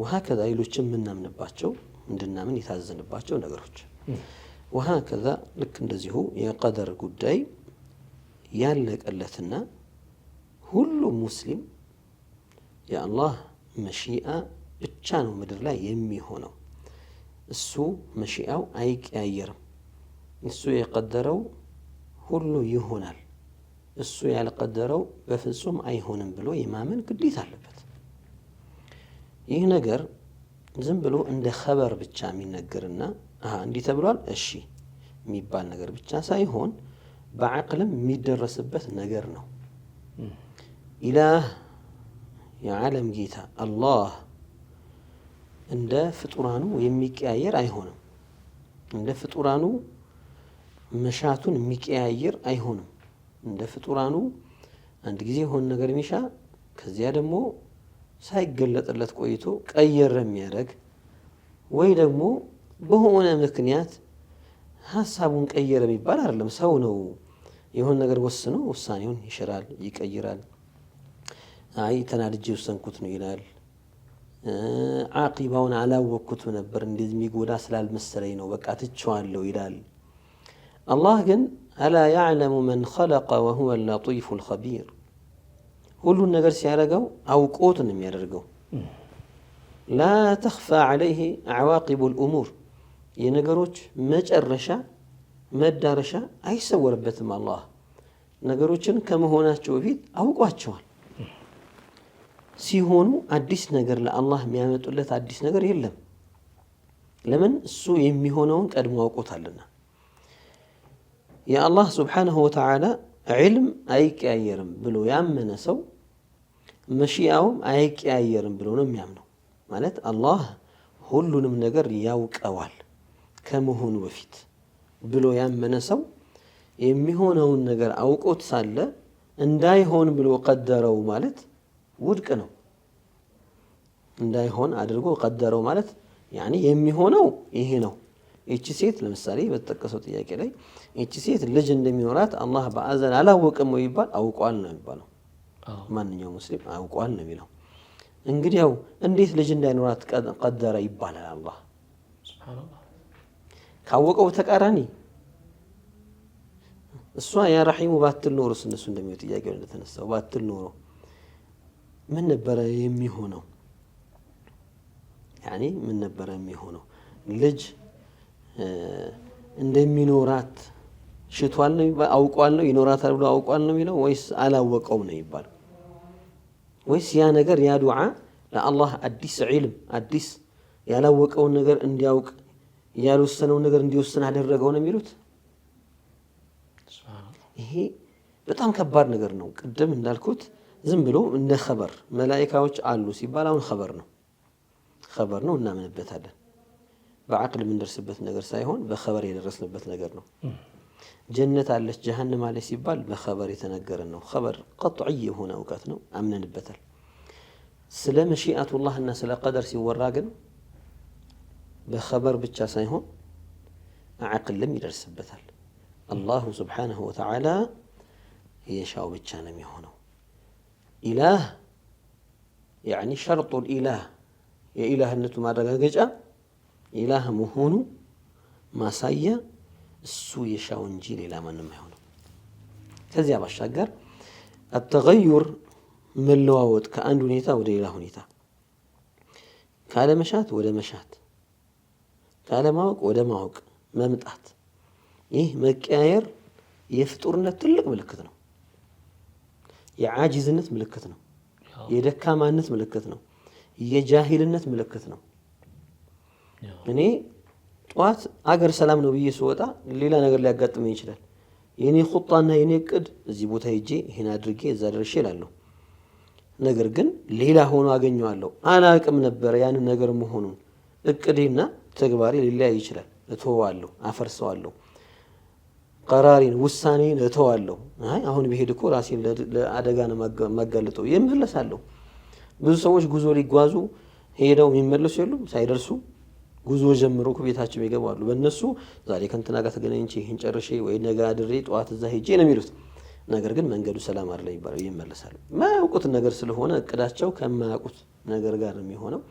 ወሃከዛ ሌሎችም የምናምንባቸው እንድናምን የታዘንባቸው ነገሮች ወሃከዛ ልክ እንደዚሁ የቀደር ጉዳይ ያለቀለትና ሁሉም ሙስሊም የአላህ መሺአ ብቻ ነው ምድር ላይ የሚሆነው። እሱ መሺአው አይቀያየርም። እሱ የቀደረው ሁሉ ይሆናል፣ እሱ ያልቀደረው በፍጹም አይሆንም ብሎ የማመን ግዴታ አለበት። ይህ ነገር ዝም ብሎ እንደ ኸበር ብቻ የሚነገርና እንዲህ ተብሏል እሺ የሚባል ነገር ብቻ ሳይሆን በዐቅልም የሚደረስበት ነገር ነው። ኢላህ የዓለም ጌታ አላህ እንደ ፍጡራኑ የሚቀያየር አይሆንም። እንደ ፍጡራኑ መሻቱን የሚቀያየር አይሆንም። እንደ ፍጡራኑ አንድ ጊዜ የሆነ ነገር የሚሻ ከዚያ ደግሞ ሳይገለጥለት ቆይቶ ቀየር የሚያደርግ ወይ ደግሞ በሆነ ምክንያት ሀሳቡን ቀየረ የሚባል አይደለም። ሰው ነው የሆነ ነገር ወስኖ ውሳኔውን ይሽራል፣ ይቀይራል። አይ ተናድጄ ወሰንኩት ነው ይላል። ዓቂባውን አላወቅኩት ነበር እንደዚህ የሚጎዳ ስላልመሰለኝ ነው በቃ ትቼዋለሁ ይላል። አላህ ግን አላ ያዕለሙ መን ኸለቀ ወሁወ አልለጢፉ አልኸቢር፣ ሁሉን ነገር ሲያደርገው አውቆት ነው የሚያደርገው። ላ ተኽፋ ዐለይህ አዕዋቂቡ ልእሙር፣ የነገሮች መጨረሻ መዳረሻ አይሰወርበትም። አላህ ነገሮችን ከመሆናቸው በፊት አውቋቸዋል። ሲሆኑ አዲስ ነገር ለአላህ የሚያመጡለት አዲስ ነገር የለም። ለምን? እሱ የሚሆነውን ቀድሞ አውቆታልና። የአላህ ስብሓንሁ ወተዓላ ዕልም አይቀያየርም ብሎ ያመነ ሰው መሺአውም አይቀያየርም ብሎ ነው የሚያምነው። ማለት አላህ ሁሉንም ነገር ያውቀዋል ከመሆኑ በፊት ብሎ ያመነ ሰው የሚሆነውን ነገር አውቆት ሳለ እንዳይሆን ብሎ ቀደረው ማለት ውድቅ ነው። እንዳይሆን አድርጎ ቀደረው ማለት ያኒ የሚሆነው ይሄ ነው። እቺ ሴት ለምሳሌ በተጠቀሰው ጥያቄ ላይ እቺ ሴት ልጅ እንደሚኖራት አላህ በአዘል አላወቀም ወይ ይባል? አውቋል ነው የሚባለው። ማንኛውም ሙስሊም አውቋል ነው የሚለው። እንግዲያው እንዴት ልጅ እንዳይኖራት ቀደረ ይባላል? አላህ ሱብሃንአላህ ካወቀው ተቃራኒ እሷ ያ ረሒሙ ባትል ኖሮ እነሱ እንደሚለው ጥያቄው እንደተነሳው ባትል ኖሮ ምን ነበረ የሚሆነው? ያኒ ምን ነበረ የሚሆነው? ልጅ እንደሚኖራት ሽቷል ነው አውቋል ነው ይኖራታል ብሎ አውቋል ነው የሚለው ወይስ አላወቀውም ነው ይባላል? ወይስ ያ ነገር ያ ዱዓ ለአላህ አዲስ ዒልም አዲስ ያላወቀውን ነገር እንዲያውቅ ያልወሰነውን ነገር እንዲወስን አደረገው ነው የሚሉት? ይሄ በጣም ከባድ ነገር ነው። ቅድም እንዳልኩት ዝም ብሎ እንደ ኸበር መላኢካዎች አሉ ሲባል አሁን ኸበር ነው እናምንበታለን። በዐቅል የምንደርስበት ነገር ሳይሆን በኸበር የደረስንበት ነገር ነው። ጀነት አለች ጀሃነም አለች ሲባል በኸበር የተነገረን ነው። ኸበር ቀጥዒ የሆነ እውቀት ነው፣ አምነንበታል። ስለ መሺአቱላህና ስለ ቀደር ሲወራ ግን በኸበር ብቻ ሳይሆን ዐቅልም ይደርስበታል። አላሁ ስብሓነሁ ወተዓላ የሻው ብቻ ነው የሚሆነው። ኢላህ ያዕኒ ሸርጡል ኢላህ የኢላህነቱ ማረጋገጫ ኢላህ መሆኑ ማሳያ እሱ የሻው እንጂ ሌላ ማንም አይሆነው። ከዚያ ባሻገር አተገዩር መለዋወጥ ከአንድ ሁኔታ ወደ ሌላ ሁኔታ፣ ካለመሻት ወደ መሻት፣ ካለማወቅ ወደ ማወቅ መምጣት፣ ይህ መቀያየር የፍጡርነት ትልቅ ምልክት ነው። የዓጂዝነት ምልክት ነው። የደካማነት ምልክት ነው። የጃሂልነት ምልክት ነው። እኔ ጠዋት አገር ሰላም ነው ብዬ ስወጣ ሌላ ነገር ሊያጋጥመኝ ይችላል። የኔ ኹጣና የኔ እቅድ እዚህ ቦታ ሄጄ ይሄን አድርጌ እዛ ደርሼ እላለሁ። ነገር ግን ሌላ ሆኖ አገኘዋለሁ። አላቅም ነበር ያንን ነገር መሆኑን። እቅዴና ተግባሬ ሊለያይ ይችላል። እተዋለሁ፣ አፈርሰዋለሁ። ቀራሪን ውሳኔን እተዋለሁ። አሁን ብሄድ እኮ ራሴን ለአደጋ ነው ማጋለጠው የምመለሳለሁ። ብዙ ሰዎች ጉዞ ሊጓዙ ሄደው የሚመለሱ የሉም። ሳይደርሱ ጉዞ ጀምሮ ቤታቸው ይገባሉ። በእነሱ ዛሬ ከእንትና ጋር ተገናኝቼ ይህን ጨርሼ ወይ ነገ አድሬ ጠዋት እዛ ሄጄ ነው የሚሉት። ነገር ግን መንገዱ ሰላም አይደለም ይባላል፣ ይመለሳሉ። ማያውቁት ነገር ስለሆነ እቅዳቸው ከማያውቁት ነገር ጋር ነው የሚሆነው።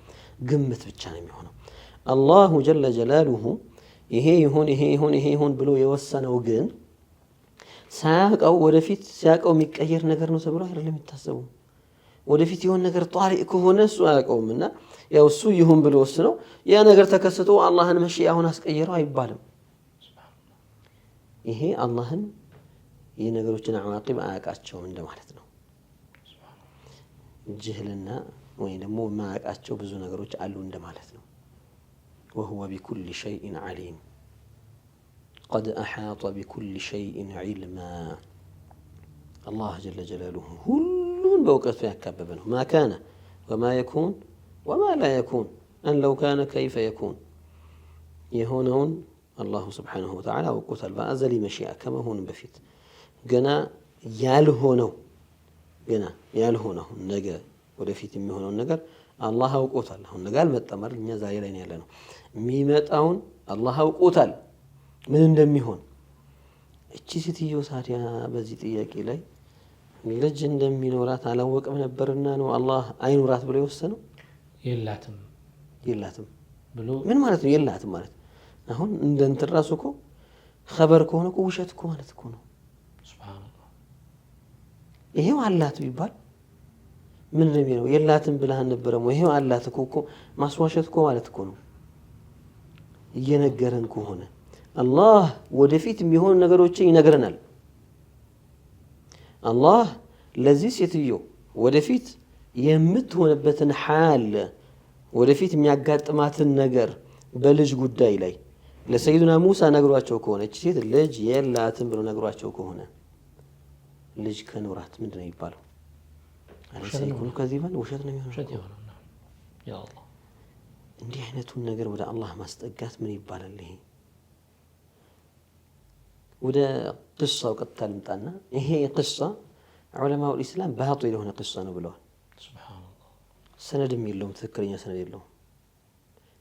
ግምት ብቻ ነው የሚሆነው። አላሁ ጀለ ጀላሉሁ ይሄ ይሁን ይሄ ይሁን ይሄ ይሁን ብሎ የወሰነው ግን ሳያውቀው ወደፊት ሲያውቀው የሚቀየር ነገር ነው ተብሎ አይደለም የሚታሰበው። ወደፊት የሆነ ነገር ጧሪእ ከሆነ እሱ አያውቀውምና ያው እሱ ይሁን ብሎ ወስነው ያ ነገር ተከስቶ አላህን መሽያውን አስቀየረው አይባልም። ይሄ አላህን የነገሮችን አዋቂብ አያውቃቸውም እንደማለት ነው። ጅህልና ወይ ደግሞ ማያውቃቸው ብዙ ነገሮች አሉ እንደማለት ነው። وهو بكل شيء عليم قد أحاط بكل شيء علما الله جل جلاله كلون بوقته يكببنه ما كان وما يكون وما لا يكون أن لو كان كيف يكون يهونون الله سبحانه وتعالى وقتل بأزل مشيئة كما هون بفيت قنا يالهونه قنا يالهونه نجا ودفيت مهونه النجر الله وقتل هون قال متمر إني زايرين يلنا ميمت أون الله وقتل من እንደሚሆን እቺ ሴትዮ ሳሪያ በዚህ ጥያቄ ላይ ልጅ እንደሚኖራት አላወቀም ነበርና ነው አላህ አይኑራት ብሎ የወሰነው። የላትም ብሎ ምን ማለት ነው? የላትም ማለት አሁን እንደንት ራሱ እኮ خبر ከሆነ እኮ ውሸት እኮ ማለት እኮ ነው። ሱብሃንአላህ ይሄው አላት ቢባል ምን እንደሚለው የላትም ብለህ ነበርም ይሄው አላት እኮ ማስዋሸት እኮ ማለት እኮ ነው። እየነገረን ከሆነ አላህ ወደፊት የሚሆን ነገሮችን ይነግረናል። አላህ ለዚህ ሴትዮ ወደፊት የምትሆንበትን ሐል ወደፊት የሚያጋጥማትን ነገር በልጅ ጉዳይ ላይ ለሰይዱና ሙሳ ነግሯቸው ከሆነ እቺ ሴት ልጅ የላትም ብሎ ነግሯቸው ከሆነ ልጅ ከኖራት ምንድነው ይባለው? አለሰይኩኑ ከዚባን ውሸት ነው የሚሆነው። ያ አላህ እንዲህ አይነቱን ነገር ወደ አላህ ማስጠጋት ምን ይባላል? ይሄ ወደ ቅሳው ቀጥታ ልምጣና ይሄ ቅሳ ዑለማው ኢስላም ባጢል የሆነ ቅሳ ነው ብለዋል። ሱብሃንአላህ ሰነድም የለውም፣ ትክክለኛ ሰነድ የለውም፣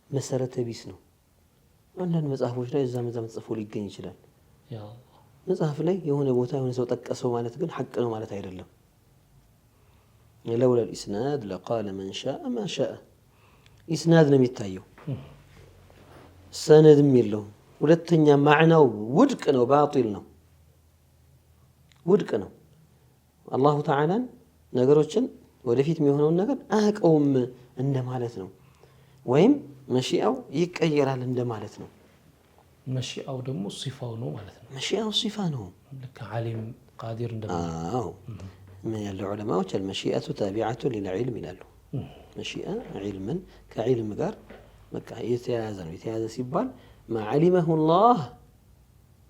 መሰረተ ቢስ ነው። አንዳንድ መጽሐፎች ላይ እዛም ተጽፎ ሊገኝ ይችላል። ያ መጽሐፍ ላይ የሆነ ቦታ የሆነ ሰው ጠቀሰው ማለት ግን ሐቅ ነው ማለት አይደለም። لولا الإسناد لقال من شاء ما شاء ኢስናድ ነው የሚታየው፣ ሰነድም የለውም። ሁለተኛ ማዕናው ውድቅ ነው፣ ባጢል ነው፣ ውድቅ ነው። አላሁ ተዓላን ነገሮችን ወደፊት የሚሆነውን ነገር አያውቀውም እንደማለት ነው። ወይም መሺአው ይቀየራል እንደማለት ነው። መሺአው ደግሞ ሲፋው ነው ማለት ነው። መሺአው ሲፋ ነው፣ ልክ ዓሊም ቃዲር እንደማለት። አዎ ምን ያለው ዑለማዎች المشيئة تابعة للعلم ይላሉ። መሺአ ዒልምን ከዒልም ጋር በቃ የተያያዘ ነው። የተያያዘ ሲባል ما علمه الله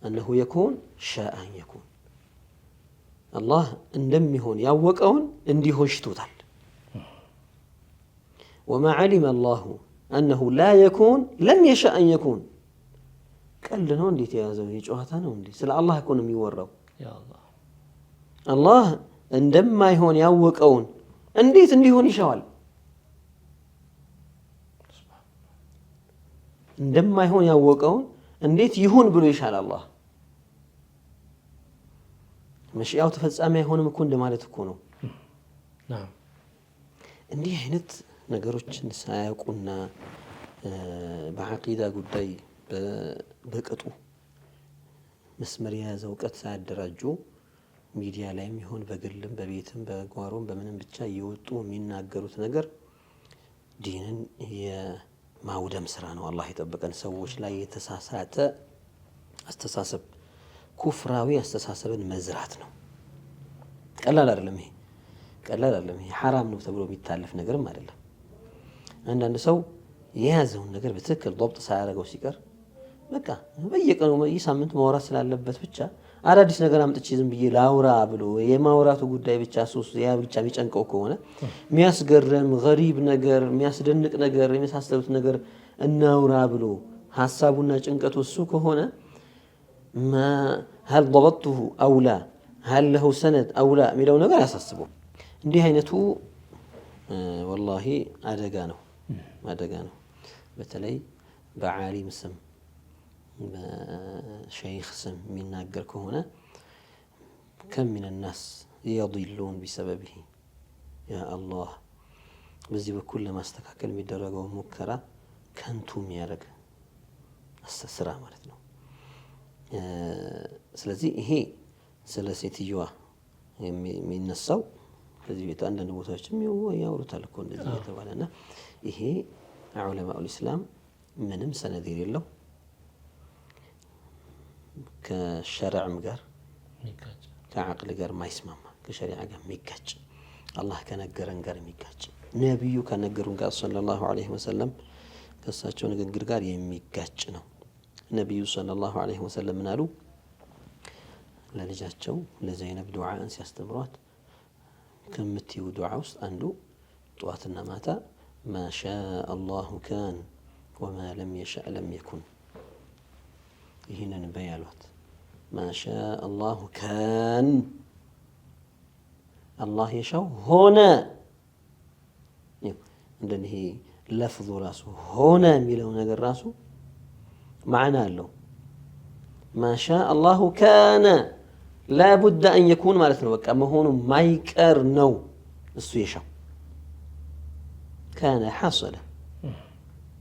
أنه يكون شاء أن يكون الله እንደሚሆን ያወቀውን እንዲሆን ሽቶታል። وما علم الله أنه لا يكون لم يشاء أن يكون ቀልድ ነው እንዴ? የተያያዘው የጨዋታ ነው እንዴ? ስለ አላህ እኮ ነው የሚወራው። ያ አላህ አላህ እንደማይሆን ያወቀውን እንዴት እንዲሆን ይሻዋል? እንደማይሆን ያወቀውን እንዴት ይሁን ብሎ ይሻል አላህ? መሽያው ተፈጻሚ አይሆንም እኮ እንደማለት እኮ ነው። እንዲህ አይነት ነገሮችን ሳያውቁና በዐቂዳ ጉዳይ በቅጡ መስመር የያዘ እውቀት ሳያደራጁ ሚዲያ ላይም ይሁን በግልም በቤትም በጓሮም በምንም ብቻ እየወጡ የሚናገሩት ነገር ዲንን የማውደም ስራ ነው። አላህ ይጠብቀን። ሰዎች ላይ የተሳሳተ አስተሳሰብ፣ ኩፍራዊ አስተሳሰብን መዝራት ነው። ቀላል አይደለም ይሄ፣ ቀላል አይደለም ይሄ። ሐራም ነው ተብሎ የሚታለፍ ነገርም አይደለም። አንዳንድ ሰው የያዘውን ነገር በትክክል ضبط ሳያደርገው ሲቀር በቃ በየቀኑ በየሳምንቱ ማውራት ስላለበት ብቻ አዳዲስ ነገር አምጥቼ ዝም ብዬ ላውራ ብሎ የማውራቱ ጉዳይ ብቻ ሶስት ያ ብቻ የሚጨንቀው ከሆነ የሚያስገርም ገሪብ ነገር የሚያስደንቅ ነገር የመሳሰሉት ነገር እናውራ ብሎ ሐሳቡና ጭንቀቱ እሱ ከሆነ هل ضبطته أو لا هل له سند أو لا የሚለው ነገር ያሳስበው። እንዲህ አይነቱ والله አደጋ ነው። በተለይ በዓሊም ስም በሸይኽ ስም የሚናገር ከሆነ ከም من الناس يضلون بسببه يا الله በዚህ በኩል ለማስተካከል የሚደረገው ሙከራ ከንቱ የሚያደርግ ስራ ማለት ነው። ስለዚህ ይሄ ስለ ሴትዮዋ የሚነሳው ከዚህ ቤት አንዳንድ ቦታዎችም ያወሩታል እኮ እንደዚህ የተባለና ይሄ ዑለማኡል ኢስላም ምንም ሰነድ የሌለው ከሸርዕም ጋር ከዓቅል ጋር ማይስማማ ከሸሪዓ ጋር የሚጋጭ አላህ ከነገረን ጋር የሚጋጭ ነቢዩ ከነገሩን ጋር ሰለላሁ ዐለይሂ ወሰለም ከእሳቸው ንግግር ጋር የሚጋጭ ነው። ነቢዩ ሰለላሁ ዐለይሂ ወሰለም ምን አሉ? ለልጃቸው ለዘይነብ ዱዓን ሲያስተምሯት ከምትይው ዱዓ ውስጥ አንዱ ጠዋትና ማታ ማሻ አላሁ ካን ወማ ለም የሻእ ለም የኩን ይህንን በያሏት። ማሻ አላሁ ካን አላህ የሻው ሆነ። እንደዚህ ለፍዙ ራሱ ሆነ የሚለው ነገር ራሱ ማዕና አለው። ማሻ አላሁ ካነ ላቡድ አን የኩን ማለት ነው። በቃ መሆኑ ማይቀር ነው እሱ የሻው። ካነ ሐሰለ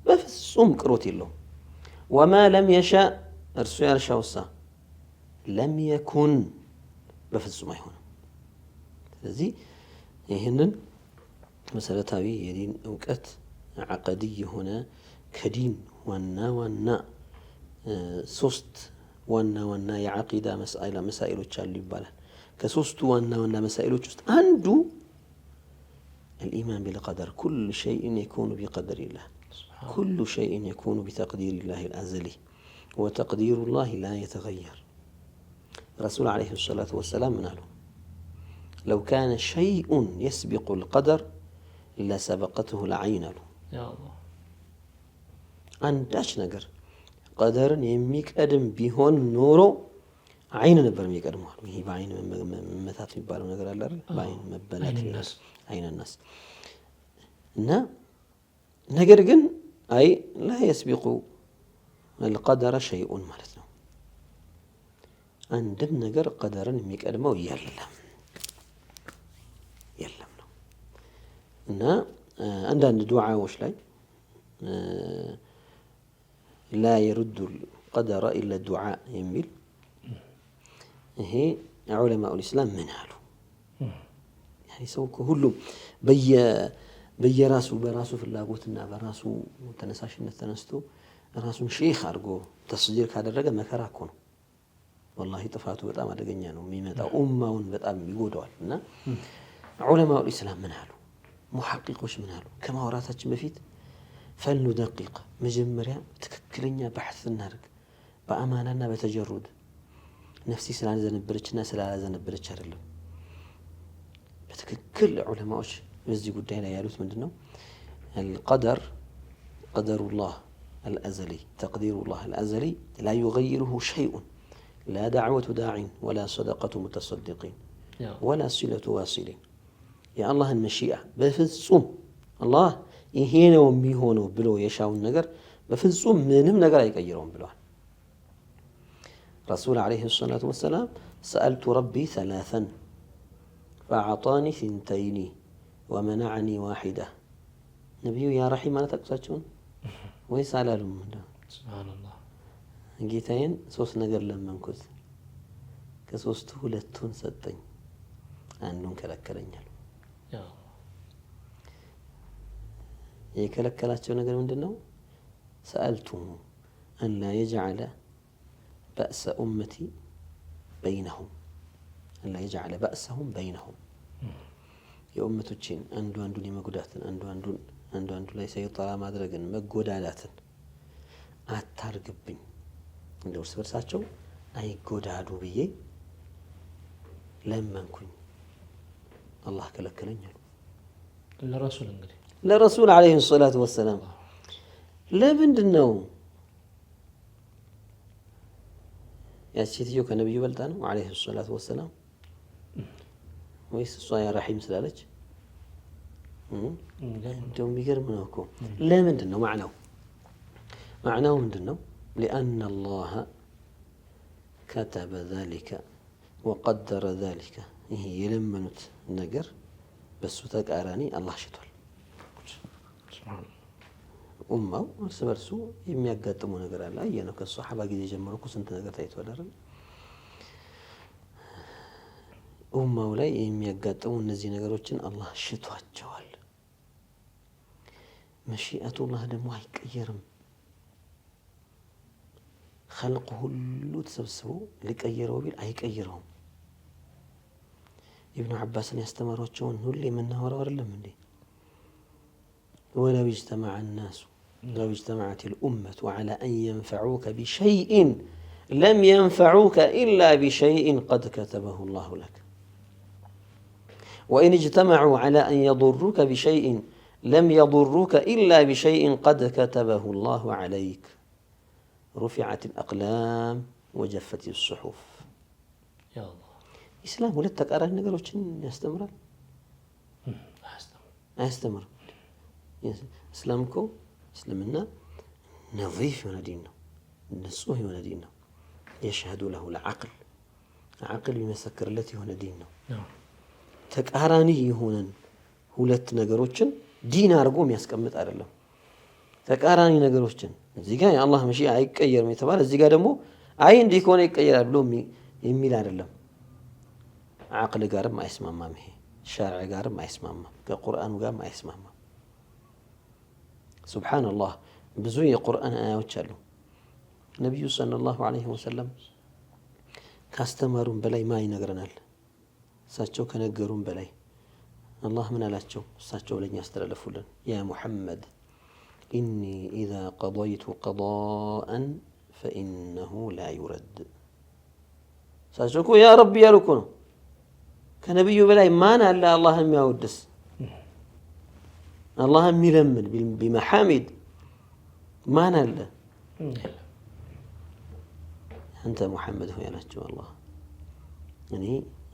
በፍጹም ቅሮት የለውም። ወማ ለም የሻእ እርሱ ያልሻውሳ ለም የኩን በፍጹም አይሆንም። ስለዚህ ይህንን መሰረታዊ የዲን እውቀት ዓቀዲ የሆነ ከዲን ዋና ዋና ሶስት ዋና ዋና የዓቂዳ መሳኢሎች አሉ ይባላል። ከሶስቱ ዋና ዋና መሳኢሎች ውስጥ አንዱ الإيمان بالقدر كل شيء يكون بقدر الله كل شيء يكون بتقدير الله الأزلي وتقدير الله لا يتغير. رسول عليه الصلاة والسلام من قاله لو كان شيء يسبق القدر لسبقته العين له. يا الله አንዳች ነገር ቀደርን የሚቀድም ቢሆን ኖሮ አይን ነበር የሚቀድመው። ይሄ በአይን መመታት የሚባለው ነገር አለ አይደል? በአይን መበላት አይን الناس እና ነገር ግን አይ لا يسبق القدر شيء ማለት ነው። አንድም ነገር ቀደርን የሚቀድመው የለም ነው። እና አንዳንድ ዱዓዎች ላይ لا يرد القدر إلا الدعاء يميل هي علماء الإسلام من هالو يعني سوك كله بيراسو براسو في اللاغوتنا براسو تنساشن تنستو راسو شيخ أرجو تصدير هذا الرقم مكراكون والله تفاتو بتأم أدقنيا نو ميمتا أمة بتأم يقولوا لنا علماء الإسلام من هالو محققوش من هالو كما وراتش مفيد فلندقق مجمريا تككلنيا بحث النرق بأماننا بتجرد نفسي سلالة زنبرتشنا سلالة زنبرتش هرلو بتككل علماء وزي قدينا يالوت من دنو القدر قدر الله الأزلي تقدير الله الأزلي لا يغيره شيء لا دعوة داع ولا صدقة متصدقين ولا صلة واصلين يا الله المشيئة بفصوم الله ይሄ ነው የሚሆነው ብሎ የሻውን ነገር በፍጹም ምንም ነገር አይቀይረውም ብለዋል ረሱል عليه الصلاة والسلام سألت ربي ثلاثا فأعطاني ثنتين ومنعني واحدة ነብዩ ያ ረሂም ማለት አቅሳቸውን ወይስ አላሉም? ሱብሃንአላህ ጌታዬን ሶስት ነገር ለመንኩት ከሶስቱ ሁለቱን ሰጠኝ አንዱን ከለከለኛል። የከለከላቸው ነገር ምንድነው? سألته أن لا يجعل بأس أمتي بينهم أن لا يجعل بأسهم بينهم የኡመቶችን አንዱ አንዱን የመጉዳትን አንዱ አንዱ ላይ ሰይጣራ ማድረግን መጎዳዳትን አታርግብኝ እንደው እርስ በርሳቸው አይጎዳዱ ብዬ ለመንኩኝ አላህ ከለከለኛል። ለረሱል እንግዲህ ለረሱል عليه الصلاة والسلام ለምንድነው ያቺትዮ ከነብዩ በልጣ ነው عليه الصلاة والسلام ወይስ እሷ ያ ረሂም ስላለች? እንደውም የሚገርም ነው እኮ ለምንድነው معناه ምንድነው? لأن الله كتب ذلك وقدر ذلك ይሄ የለመኑት ነገር በሱ ተቃራኒ አላህ ሽቷል። ኡማው እርስ በርሱ የሚያጋጥመው ነገር አለ። አየነው ከሷሐባ ጊዜ ጀምሮ እኮ ስንት ነገር ታይቷል አይደል? ኡማው ላይ የሚያጋጥሙ እነዚህ ነገሮችን አላህ ሽቷቸዋል። መሺአቱላህ ደግሞ አይቀየርም። ኸልቅ ሁሉ ተሰብስቦ ሊቀይረው ቢል አይቀይረውም። ኢብኑ ዓባስን ያስተማሯቸውን ሁሌ የምናወራው አይደለም እንዴ? ወለው እጅተመዐ ናሱ ለው እጅተመዐት ልኡመቱ ዐላ አን የንፈዑከ ቢሸይእን ለም የንፈዑከ ኢላ ቢሸይእን ቀድ ከተበሁ ላሁ ለክ ወኢን እጅተመዑ ዐላ አን የضሩከ ቢሸይእን ለም የضሩከ ኢላ ቢሸይእን ቀድ ከተበሁ ላሁ ዐለይክ ሩፊዐት ልአቅላም ወጀፈት ሱሑፍ። ኢስላም ሁለት ተቃራኒ ነገሮችን ያስተምራል አያስተምርም? እስላም እኮ እስልምና ነዚፍ የሆነ ዲን ነው፣ ንጹህ የሆነ ዲን ነው። የሽሀዱ ለሁ ለዓቅል ዓቅል የሚመሰክርለት የሆነ ዲን ነው። ተቃራኒ የሆነን ሁለት ነገሮችን ዲን አድርጎ የሚያስቀምጥ አይደለም። ተቃራኒ ነገሮችን እዚህ ጋር የአላህ መሺአ አይቀየርም የተባለ እዚህ ጋር ደግሞ አይ እንዲህ ከሆነ ይቀየራል ብሎ የሚል አይደለም። ዓቅል ጋርም አይስማማም፣ ይሄ ሸርዕ ጋርም አይስማማም፣ ከቁርአኑ ጋርም አይስማማም። ሱብሓነላህ ብዙ የቁርአን አያዎች አሉ ነቢዩ ሰለላሁ ዐለይሂ ወሰለም ካስተማሩን በላይ ማ ይነግረናል? እሳቸው ከነገሩን በላይ አላህ ምን አላቸው? እሳቸው ለኛ ያስተላለፉልን ያ ሙሐመድ ኢኒ ኢዛ ቀضይቱ ቀضአን ፈኢነሁ ላ ዩረድ። እሳቸው እኮ ያ ረቢ ያሉ እኮ ነው። ከነቢዩ በላይ ማን አለ አላህን የሚያወድስ አላህን የሚለምን ቢመሐሚድ ማን አለ? አንተ ሙሐመድ ሆይ ያላቸው አላህ እኔ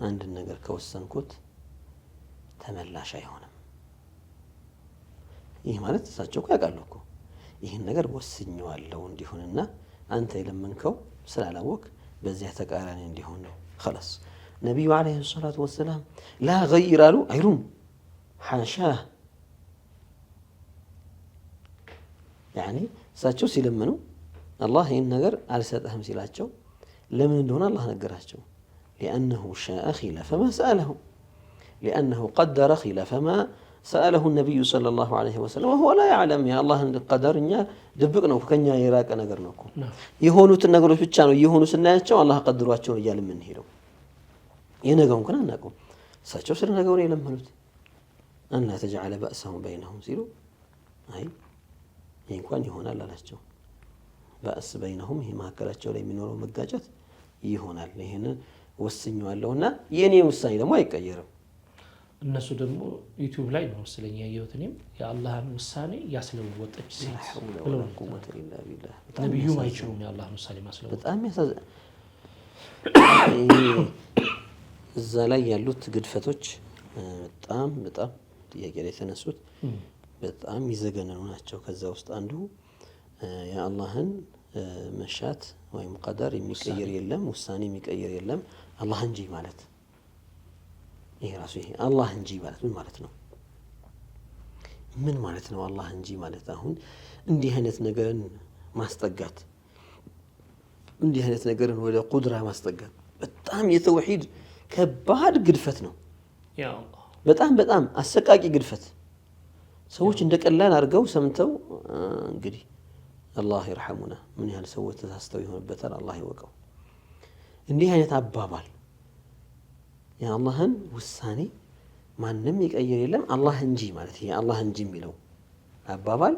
አንድን ነገር ከወሰንኩት ተመላሽ አይሆንም። ይህ ማለት እሳቸው እኮ ያውቃሉ እኮ ይህን ነገር ወስኘዋለሁ እንዲሆንና አንተ የለመንከው ስላላወቅ በዚያ ተቃራኒ እንዲሆን ነው። خلاص ነቢዩ ዓለይሂ ሰላቱ ወሰላም ላ ገይር አሉ አይሉም። ሓሻህ ያኒ እሳቸው ሲለምኑ አላህ ይህን ነገር አልሰጠህም ሲላቸው ለምን እንደሆነ አላህ ነገራቸው። ሊአነሁ ሻአ ኺላፈ ማ ሰአለሁ ሊአነሁ ቀደረ ኺላፈ ማ ሰአለሁ ነቢዩ ሰለላሁ ዐለይሂ ወሰለም ወሁወ ላ ያዕለም። የአላህን ቀደር እኛ ድብቅ ነው፣ ከኛ የራቀ ነገር ነው እኮ። የሆኑትን ነገሮች ብቻ ነው እየሆኑ ስናያቸው አላህ ቀድሯቸው እያለ የምንሄደው። የነገውን ግን አናውቅም። እሳቸው ስለ ነገሩ የለመኑት አን ላ ተጅዐለ በእሰሁም በይነሁም ሲሉ አይ ይህ እንኳን ይሆናል አላቸው። በእስ በይነሁም ይህ መካከላቸው ላይ የሚኖረው መጋጨት ይሆናል፣ ይህንን ወስኘዋለሁና የእኔ ውሳኔ ደግሞ አይቀየርም። እነሱ ደግሞ ዩቲዩብ ላይ ነው መሰለኝ ያየሁት እኔም የአላህን ውሳኔ ያስለወጠች ሴት ነቢዩም አይችሉም የአላህን ውሳኔ ማስለወጥ። በጣም ያሳዝን። እዛ ላይ ያሉት ግድፈቶች በጣም በጣም ጥያቄ ላይ የተነሱት በጣም ይዘገነኑ ናቸው። ከዛ ውስጥ አንዱ የአላህን መሻት ወይም ቀደር የሚቀየር የለም፣ ውሳኔ የሚቀየር የለም አላህ እንጂ ማለት። ይሄ ራሱ ይሄ አላህ እንጂ ማለት ምን ማለት ነው? ምን ማለት ነው አላህ እንጂ ማለት? አሁን እንዲህ አይነት ነገርን ማስጠጋት፣ እንዲህ አይነት ነገርን ወደ ቁድራ ማስጠጋት በጣም የተውሂድ ከባድ ግድፈት ነው። በጣም በጣም አሰቃቂ ግድፈት። ሰዎች እንደ ቀላል አድርገው ሰምተው እንግዲህ አላህ ይርሐሙና ምን ያህል ሰዎች ተሳስተው ይሆንበታል አላህ ይወቀው። እንዲህ አይነት አባባል የአላህን ውሳኔ ማንም ይቀይር የለም አላህ እንጂ ማለት ይሄ አላህ እንጂ የሚለው አባባል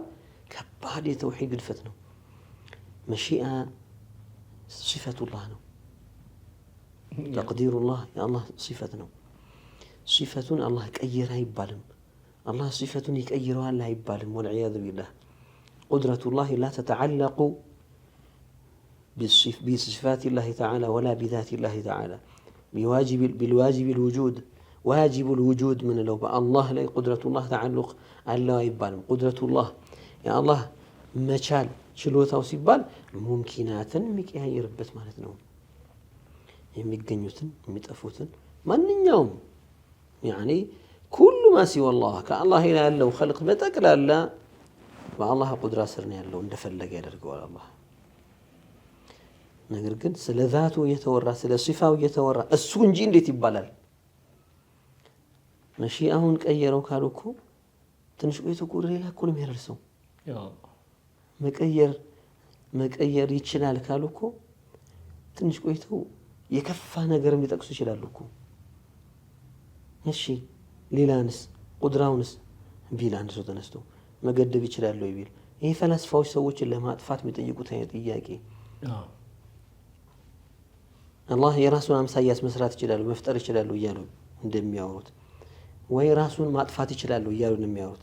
ከባድ የተውሂድ ግድፈት ነው። መሺአ ሲፈቱላህ ነው፣ ተቅዲሩላህ የአላህ ሲፈት ነው። ሲፈቱን አላህ ቀይር አይባልም፣ አላህ ሲፈቱን ይቀይረዋል አይባልም። ወልዒያዙ ቢላህ ቁድረቱላህ ላ ተተዓለቁ ቢሲፋቲላህ ተዓላ ወላ ቢዛቲላህ ተዓላ ቢልዋጅብ ልውጁድ ዋጅብ ልውጁድ ምንለው በአላህ ላይ ቁድረቱላህ ተዓልቅ አለው አይባልም። ቁድረቱላህ የአላህ መቻል ችሎታው ሲባል ሙምኪናትን የሚቀያየርበት ማለት ነው። የሚገኙትን የሚጠፉትን ማንኛውም ያኒ ኩሉ ማ ሲወላህ ከአላህ ሌላ ያለው ኸልቅ በጠቅላላ በአላህ ቁድራ ስር ነው ያለው፣ እንደፈለገ ያደርገዋል አላህ። ነገር ግን ስለ ዛቱ እየተወራ ስለ ሲፋው እየተወራ እሱ እንጂ እንዴት ይባላል? መሺአውን ቀየረው ካሉ እኮ ትንሽ ቆይቶ እኮ ወደ ሌላ እኮ ነው የሚያደርሰው። መቀየር ይችላል ካሉ እኮ ትንሽ ቆይተው የከፋ ነገርም ሊጠቅሱ ይችላሉ እኮ። እሺ ሌላንስ ቁድራውንስ ቢል አንድ ሰው ተነስቶ መገደብ ይችላል ወይ ቢል፣ ይሄ ፈላስፋዎች ሰዎችን ለማጥፋት የሚጠይቁት አይነት ጥያቄ። አላህ የራሱን አምሳያስ መስራት ይችላል መፍጠር ይችላል እያሉ እንደሚያወሩት፣ ወይ ራሱን ማጥፋት ይችላል እያሉ እንደሚያወሩት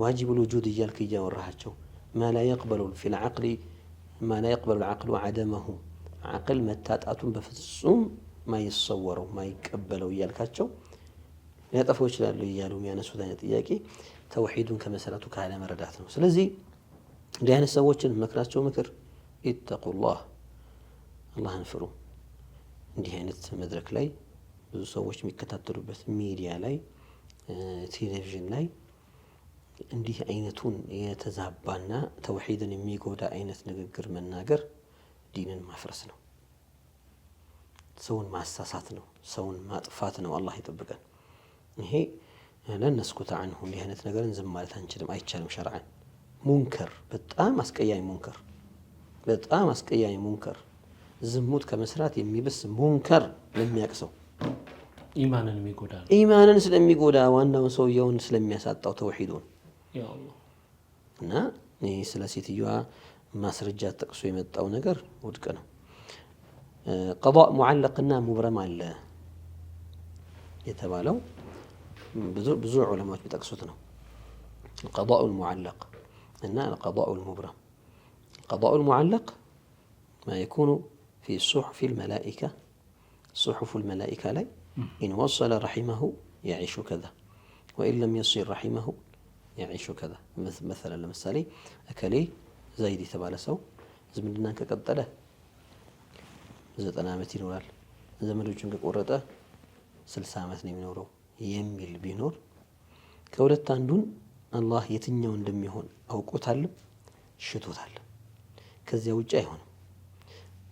ዋጅቡል ውጁድ እያልክ እያወራሃቸው ما لا يقبل في العقل ما لا يقبل العقل عدمه عقل መታጣቱን በፍጹም ማይሰወረው ማይቀበለው እያልካቸው ሊያጠፋው ይችላል እያሉ የሚያነሱት አይነት ጥያቄ ተውሂዱን ከመሰረቱ ካለ መረዳት ነው። ስለዚህ እንዲህ አይነት ሰዎችን መክራቸው ምክር ኢተቁላህ አላህን ፍሩ። እንዲህ አይነት መድረክ ላይ ብዙ ሰዎች የሚከታተሉበት ሚዲያ ላይ ቴሌቪዥን ላይ እንዲህ አይነቱን የተዛባና ተውሂድን የሚጎዳ አይነት ንግግር መናገር ዲንን ማፍረስ ነው፣ ሰውን ማሳሳት ነው፣ ሰውን ማጥፋት ነው። አላህ ይጠብቀን። ይሄ ለነስኩት አንሁ እንዲህ አይነት ነገርን ዝም ማለት አንችልም፣ አይቻልም። ሸርዓን ሙንከር በጣም አስቀያሚ ሙንከር ዝሙት ከመስራት የሚብስ ሙንከር ለሚያቅሰው ኢማንን ስለሚጎዳ ዋናውን ሰውየውን ስለሚያሳጣው ተውሂዱን እና ይህ ስለ ሴትዮዋ ማስረጃ ጠቅሶ የመጣው ነገር ውድቅ ነው። ቀዷእ ሙዓለቅና ሙብረም አለ የተባለው ብዙ ዑለማዎች ቢጠቅሱት ነው። ቀዷኡል ሙዓለቅ እና ቀዷኡል ሙብረም። ቀዷኡል ሙዓለቅ ማ የኩኑ ፊ ሱሑፊል መላኢካ ሱሑፉል መላኢካ ላይ ኢን ወሰለ ረሒመሁ የዒሹ ከዛ ወኢን ለም የሲል ረሒመሁ يعيش كذا مثلا ለምሳሌ እከሌ ዘይድ የተባለ ሰው ዝምድናን ከቀጠለ 90 ዓመት ይኖራል፣ ዘመዶቹን ከቆረጠ 60 ዓመት ነው የሚኖረው የሚል ቢኖር ከሁለት አንዱን አላህ የትኛው እንደሚሆን አውቆታል ሽቶታል። ከዚያ ውጪ አይሆንም።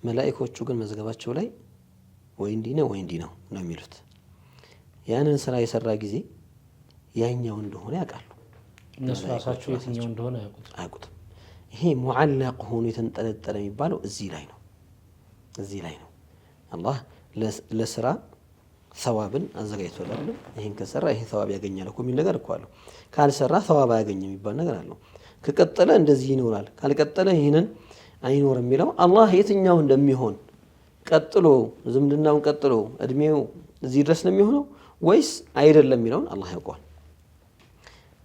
መላእክቶቹ ግን መዝገባቸው ላይ ወይ እንዲህ ነው ወይ እንዲህ ነው ነው የሚሉት። ያንን ስራ የሰራ ጊዜ ያኛው እንደሆነ ያውቃሉ። እነሱ ራሳቸው የትኛው እንደሆነ አያውቁትም። ይሄ ሙዓለቅ ሆኖ የተንጠለጠለ የሚባለው እዚህ ላይ ነው። አላህ ለስራ ሰዋብን አዘጋጅቶላል። ይሄን ከሰራ ይሄ ሰዋብ ያገኛል እኮ የሚል ነገር እኮ አለው። ካልሰራ ሰዋብ አያገኝም የሚባል ነገር አለው። ከቀጠለ እንደዚህ ይኖራል፣ ካልቀጠለ ይሄንን አይኖርም የሚለው አላህ የትኛው እንደሚሆን ቀጥሎ ዝምድናውን ቀጥሎ እድሜው እዚህ ድረስ ነው የሚሆነው ወይስ አይደለም የሚለውን አላህ ያውቀዋል።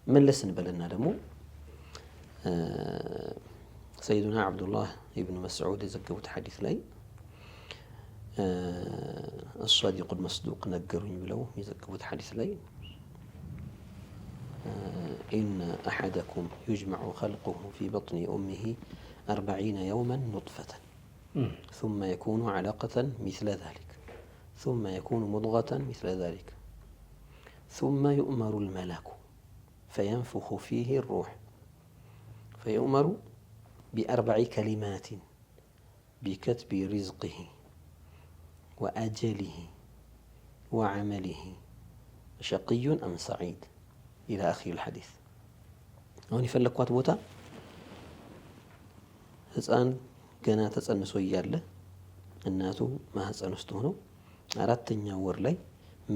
መለስ እንበልና ደግሞ ሰይዱና አብዱላህ ኢብኑ መስዑድ የዘገቡት ሐዲስ ላይ الصادق المصدوق ነገሩኝ ብለው የዘገቡት ሐዲስ ላይ إن أحدكم يجمع خلقه في بطن أمه 40 يوما نطفة ثم يكون علقة مثل ذلك ثم يكون مضغة مثل ذلك ثم يؤمر الملك فينفخ فيه الروح فيؤمر ب4 كلمات بكتب رزقه وأجله وعمله شقي أم سعيد إلى آخر الحديث. هوني فلقوات بوتا ህፃን ገና ተጸንሶ እያለ እናቱ ማህፀን ውስጥ ሆኖ አራተኛው ወር ላይ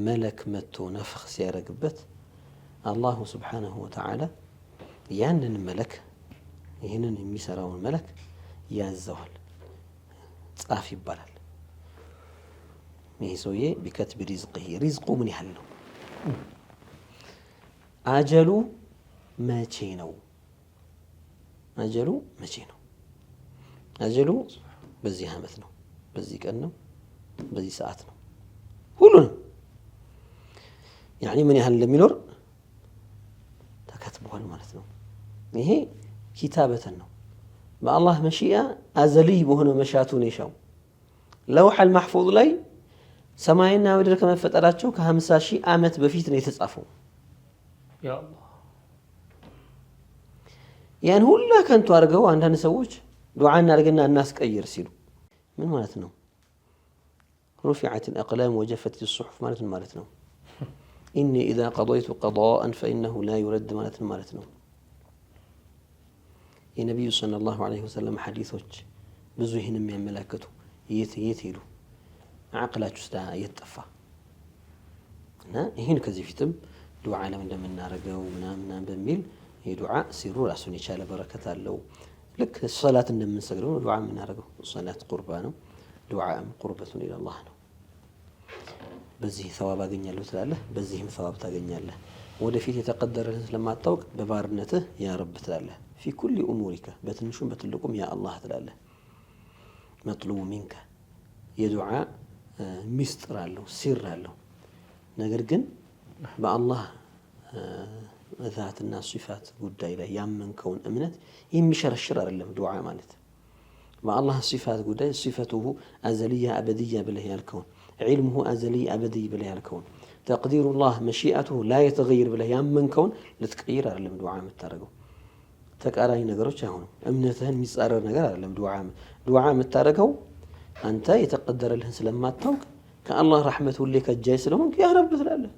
መለክ መጥቶ ነፍኽ ሲያረግበት አላሁ ሱብሓነሁ ወተዓላ ያንን መለክ ይህንን የሚሰራውን መለክ ያዘዋል። ጻፍ ይባላል። ይህ ሰውዬ ቢከትብ ሪዝቁ ምን ያህል ነው? አጀሉ መቼ ነው? አጀሉ በዚህ ዓመት ነው፣ በዚህ ቀን ነው፣ በዚህ ሰዓት ነው። ሁሉንም ያኒ ምን ያህል እንደሚኖር ተከትቧል ማለት ነው። ይሄ ኪታበተን ነው። በአላህ መሺአ አዘልይ በሆነ መሻቱን የሻው ለውሐል ማህፉዝ ላይ ሰማይና ምድር ከመፈጠራቸው ከ50 ሺህ ዓመት በፊት ነው የተጻፈው። ያ አላህ ያን ሁላ ከንቱ አድርገው አንዳንድ ሰዎች ዱዓ እናድርግና እናስቀይር ሲሉ ምን ማለት ነው? رفعت الأقلام وجفت الصحف ማለት ነው። ኢኒ ኢዛ ቀضይቱ ቀضአን ፈኢነሁ ላ ዩረድ ማለት ነው። የነቢዩ ሰለላሁ ዐለይሂ ወሰለም ሐዲሶች ብዙ ይህን የሚያመላክቱ የት ሄዱ? አቅላችሁ ውስጥ የት ጠፋ? እና ይህን ከዚህ ፊትም ዱዓ ለምን እንደምናደርገው ምናምን በሚል ይህ ዱዓ ሲሩ ራሱን የቻለ በረከት አለው። ልክ ሰላት እንደምንሰግደው ዱዓ የምናደርገው ሰላት ቁርባ ነው። ዱዓም ቁርበቱን ኢለላህ ነው። በዚህ ሰዋብ አገኛለሁ ትላለህ፣ በዚህም ሰዋብ ታገኛለህ። ወደፊት የተቀደረልን ስለማታውቅ በባርነትህ ያ ረብ ትላለህ። ፊ ኩሊ ኡሙሪከ በትንሹም በትልቁም ያ አላህ ትላለህ። መጥሉቡ ሚንከ የዱዓ ሚስጥር አለው፣ ሲር አለው። ነገር ግን በአላህ ዛትና ሲፋት ጉዳይ ላይ ያመንከውን እምነት የሚሸረሽር አይደለም ዱዓ ማለት። በአላህ ሲፋት ጉዳይ ሲፈቱሁ አዘልያ አበድያ ብለህ ያልከውን፣ ዒልሙሁ አዘልይ አበድይ ብለህ ያልከውን፣ ተቅዲሩላህ መሺአቱሁ ላ የተገይር ብለህ ያመንከውን ልትቀይር አይደለም ዱዓ የምታደርገው። ተቃራኒ ነገሮች አይሆኑም። እምነትህን የሚጻረር ነገር አይደለም ዱዓ የምታደርገው። አንተ የተቀደረልህን ስለማታውቅ ከአላህ ረሕመት ሁሌ ከጃይ ስለሆንክ ያ ረብ ትላለህ።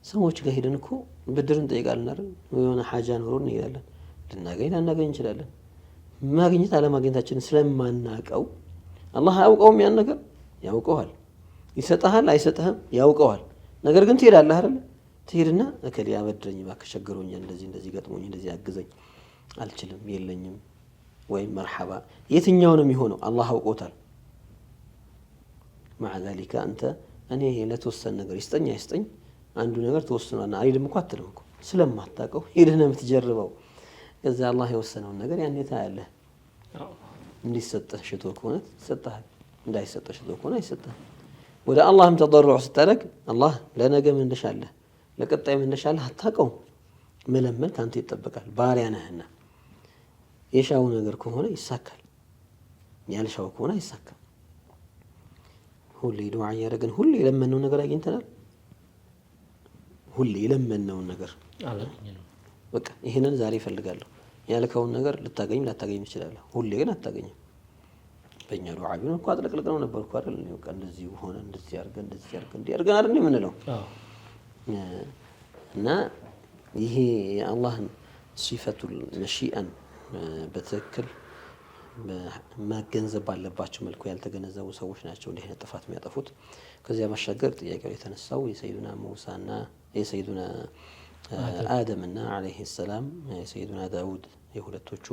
ሰዎች ጋር ሄደን እኮ ብድር እንጠይቃለን አይደል? የሆነ ሓጃ ኖሮ እንሄዳለን። ልናገኝ ላናገኝ እንችላለን። ማግኘት አለማግኘታችንን ስለማናቀው አላህ አያውቀውም። ያን ነገር ያውቀዋል። ይሰጥሃል አይሰጥህም ያውቀዋል። ነገር ግን ትሄዳለህ አይደል? ትሄድና እከሌ አበድረኝ እባክህ ቸግሮኛል፣ እንደዚህ ገጥሞኝ፣ እንደዚህ አግዘኝ፣ አልችልም፣ የለኝም፣ ወይም መርሐባ የትኛው ነው የሚሆነው? አላህ አውቆታል። مع ذلك አንተ እኔ ለተወሰነ ነገር ይስጠኝ አይስጠኝ አንዱ ነገር ተወስኗልና አይደለም እኮ አትልም እኮ ስለማታውቀው ሄደህ ነው የምትጀርበው። ከዛ አላህ የወሰነውን ነገር ያኔ ታያለህ። እንዲሰጥህ ሽቶ ከሆነ ይሰጥሃል፣ እንዳይሰጥህ ሽቶ ከሆነ አይሰጥህም። ወደ አላህም ተضرع ስታደርግ አላህ ለነገ ምን እንደሻለህ ለቀጣይ ምን እንደሻለህ አታውቀውም። መለመን ካንተ ይጠበቃል። ባሪያ ነህና የሻው ነገር ከሆነ ይሳካል፣ ያልሻው ከሆነ አይሳካም። ሁሌ ዱዓ እያደረግን ሁሌ የለመነው ነገር አግኝተናል። ሁሌ የለመነውን ነገር አላገኘንም። በቃ ይሄንን ዛሬ እፈልጋለሁ ያልከውን ነገር ልታገኝ ትችላለህ። ሁሌ ግን አታገኝም። በእኛ ዱዓ ቢሆን እኮ አጥለቅልቀነው ነበር እኮ አይደል? በቃ እንደዚህ ሆነ፣ እንደዚህ አድርገን እንዲህ አድርገን አይደል የምንለው። እና ይሄ የአላህን ሲፈቱል መሺአን በትክክል መገንዘብ ባለባቸው መልኩ ያልተገነዘቡ ሰዎች ናቸው እንዲህ አይነት ጥፋት የሚያጠፉት። ከዚያ ባሻገር ጥያቄው የተነሳው የሰይዱና ሙሳና የሰይዱና አደምና አለይሂ ሰላም የሰይዱና ዳውድ የሁለቶቹ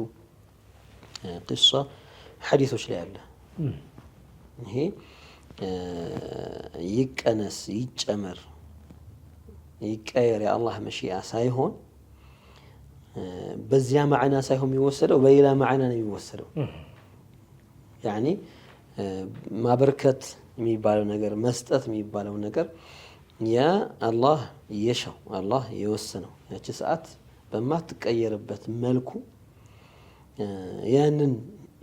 ቂሷ ሐዲሶች ላይ አለ። ይሄ ይቀነስ ይጨመር ይቀየር የአላህ መሺአ ሳይሆን በዚያ ማዕና ሳይሆን የሚወሰደው በሌላ ማዕና ነው የሚወሰደው። ያኒ ማበርከት የሚባለው ነገር መስጠት የሚባለው ነገር ያ አላህ የሻው አላህ የወሰነው ያቺ ሰዓት በማትቀየርበት መልኩ ያንን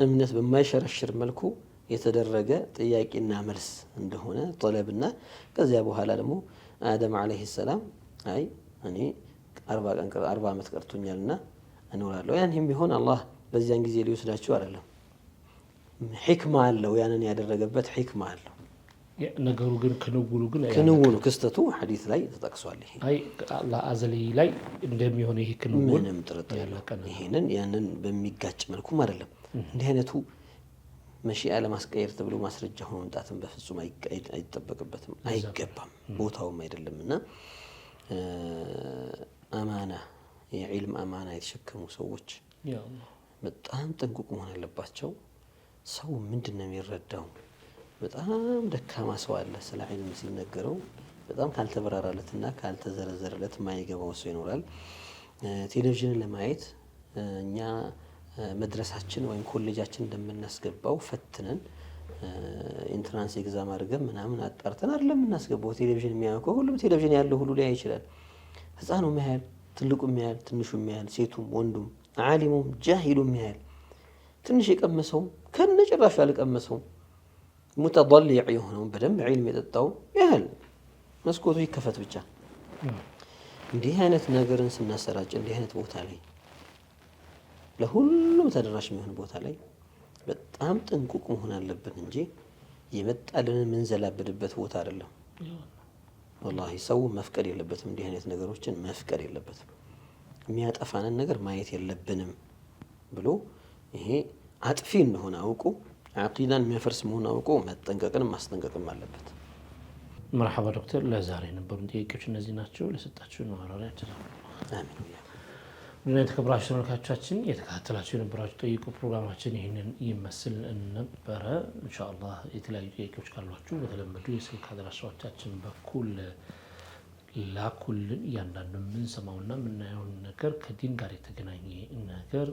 እምነት በማይሸረሽር መልኩ የተደረገ ጥያቄና መልስ እንደሆነ ጠለብና ከዚያ በኋላ ደግሞ አደም አለይሂ ሰላም አይ እኔ 40 ዓመት ቀርቶኛልና እኖራለሁ። ያንንም ቢሆን አላህ በዚያን ጊዜ ሊወስዳቸው አይደለም። ሕክማ አለው። ያንን ያደረገበት ሕክማ አለው። ነገሩ ግን ክንውኑ ክስተቱ ሐዲስ ላይ ተጠቅሷል። ይሄ አይ አላህ አዘሊ ላይ እንደሚሆን ይሄ ክንውን ምንም ጥርጥር የለውም። ይሄንን ያንን በሚጋጭ መልኩም አይደለም። እንዲህ አይነቱ መሺአ ለማስቀየር ተብሎ ማስረጃ ሆኖ መምጣትም በፍጹም አይጠበቅበትም፣ አይገባም፣ ቦታውም አይደለምና አማና የዒልም አማና የተሸከሙ ሰዎች በጣም ጥንቁቅ መሆን አለባቸው። ሰው ምንድነው የሚረዳው? በጣም ደካማ ሰው አለ። ስለ ዒልም ሲነገረው በጣም ካልተበራራለትና ካልተዘረዘረለት የማይገባው ሰው ይኖራል። ቴሌቪዥንን ለማየት እኛ መድረሳችን ወይም ኮሌጃችን እንደምናስገባው ፈትነን ኢንትራንስ ኤግዛም አድርገን ምናምን አጣርተን አይደለም እናስገባው። ቴሌቪዥን የሚያውቀው ሁሉም ቴሌቪዥን ያለው ሁሉ ላይ ይችላል። ህፃኑ የሚያህል ትልቁ የሚያህል ትንሹ የሚያህል ሴቱም ወንዱም ዓሊሙም ጃሂሉም የሚያህል ትንሽ የቀመሰውም ከነጭራሹ ያልቀመሰውም ሙተضሊዕ የሆነውም በደንብ ዒልም የጠጣው ያህል መስኮቱ ይከፈት ብቻ። እንዲህ አይነት ነገርን ስናሰራጭ እንዲህ አይነት ቦታ ላይ ለሁሉም ተደራሽ የሚሆን ቦታ ላይ በጣም ጥንቁቅ መሆን አለብን እንጂ የመጣልን የምንዘላብድበት ቦታ አይደለም። ወላሂ ሰው መፍቀድ የለበትም እንዲህ አይነት ነገሮችን መፍቀድ የለበትም። የሚያጠፋንን ነገር ማየት የለብንም ብሎ ይሄ አጥፊ እንደሆነ አውቆ ዓቂዳን የሚያፈርስ መሆን አውቆ መጠንቀቅንም ማስጠንቀቅም አለበት። መርሐባ ዶክተር፣ ለዛሬ የነበሩን ጥያቄዎች እነዚህ ናቸው። ለሰጣችሁን ማብራሪያ አሚን። እና የተከበራችሁ ተመልካቾቻችን የተከታተላችሁ የነበራችሁ ጠይቁ ፕሮግራማችን ይህንን ይመስል ነበረ። ኢንሻአላህ የተለያዩ ጥያቄዎች ካሏችሁ በተለመዱ የስልክ አድራሻዎቻችን በኩል ላኩልን። እያንዳንዱ የምንሰማውና የምናየውን ነገር ከዲን ጋር የተገናኘ ነገር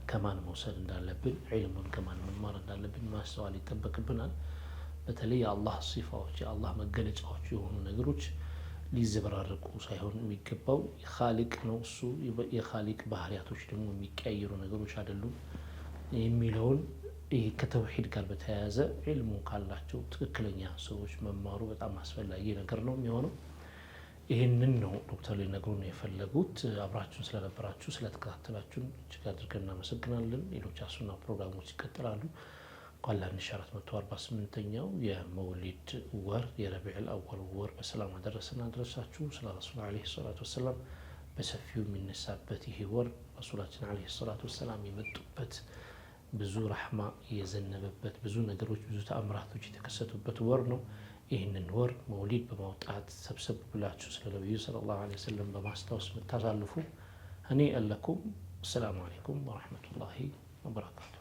ከማን መውሰድ እንዳለብን፣ ዒልሙን ከማን መማር እንዳለብን ማስተዋል ይጠበቅብናል። በተለይ የአላህ ሲፋዎች የአላህ መገለጫዎች የሆኑ ነገሮች ሊዘበራረቁ ሳይሆን የሚገባው የኻሊቅ ነው። እሱ የኻሊቅ ባህሪያቶች ደግሞ የሚቀያየሩ ነገሮች አይደሉም የሚለውን ከተውሂድ ጋር በተያያዘ ዒልሙ ካላቸው ትክክለኛ ሰዎች መማሩ በጣም አስፈላጊ ነገር ነው የሚሆነው። ይህንን ነው ዶክተር ሊነግሩን የፈለጉት። አብራችሁን ስለነበራችሁ ስለተከታተላችሁን እጅግ አድርገን እናመሰግናለን። ሌሎች አሱና ፕሮግራሞች ይቀጥላሉ። እንኳን ለ1448ኛው የመውሊድ ወር የረቢዑል አወል ወር በሰላም አደረሰን አደረሳችሁ። ስለ ረሱል ዓለይሂ ሰላቱ ወሰላም በሰፊው የሚነሳበት ይሄ ወር ረሱላችን ዓለይሂ ሰላቱ ወሰላም የመጡበት ብዙ ረሕማ የዘነበበት ብዙ ነገሮች ብዙ ተአምራቶች የተከሰቱበት ወር ነው። ይህንን ወር መውሊድ በማውጣት ሰብሰብ ብላችሁ ስለ ነቢዩ ሰለላሁ ዐለይሂ ወሰለም በማስታወስ የምታሳልፉ እኔ አለኩም። አሰላሙ አለይኩም ወረሕመቱላሂ ወበረካቱ።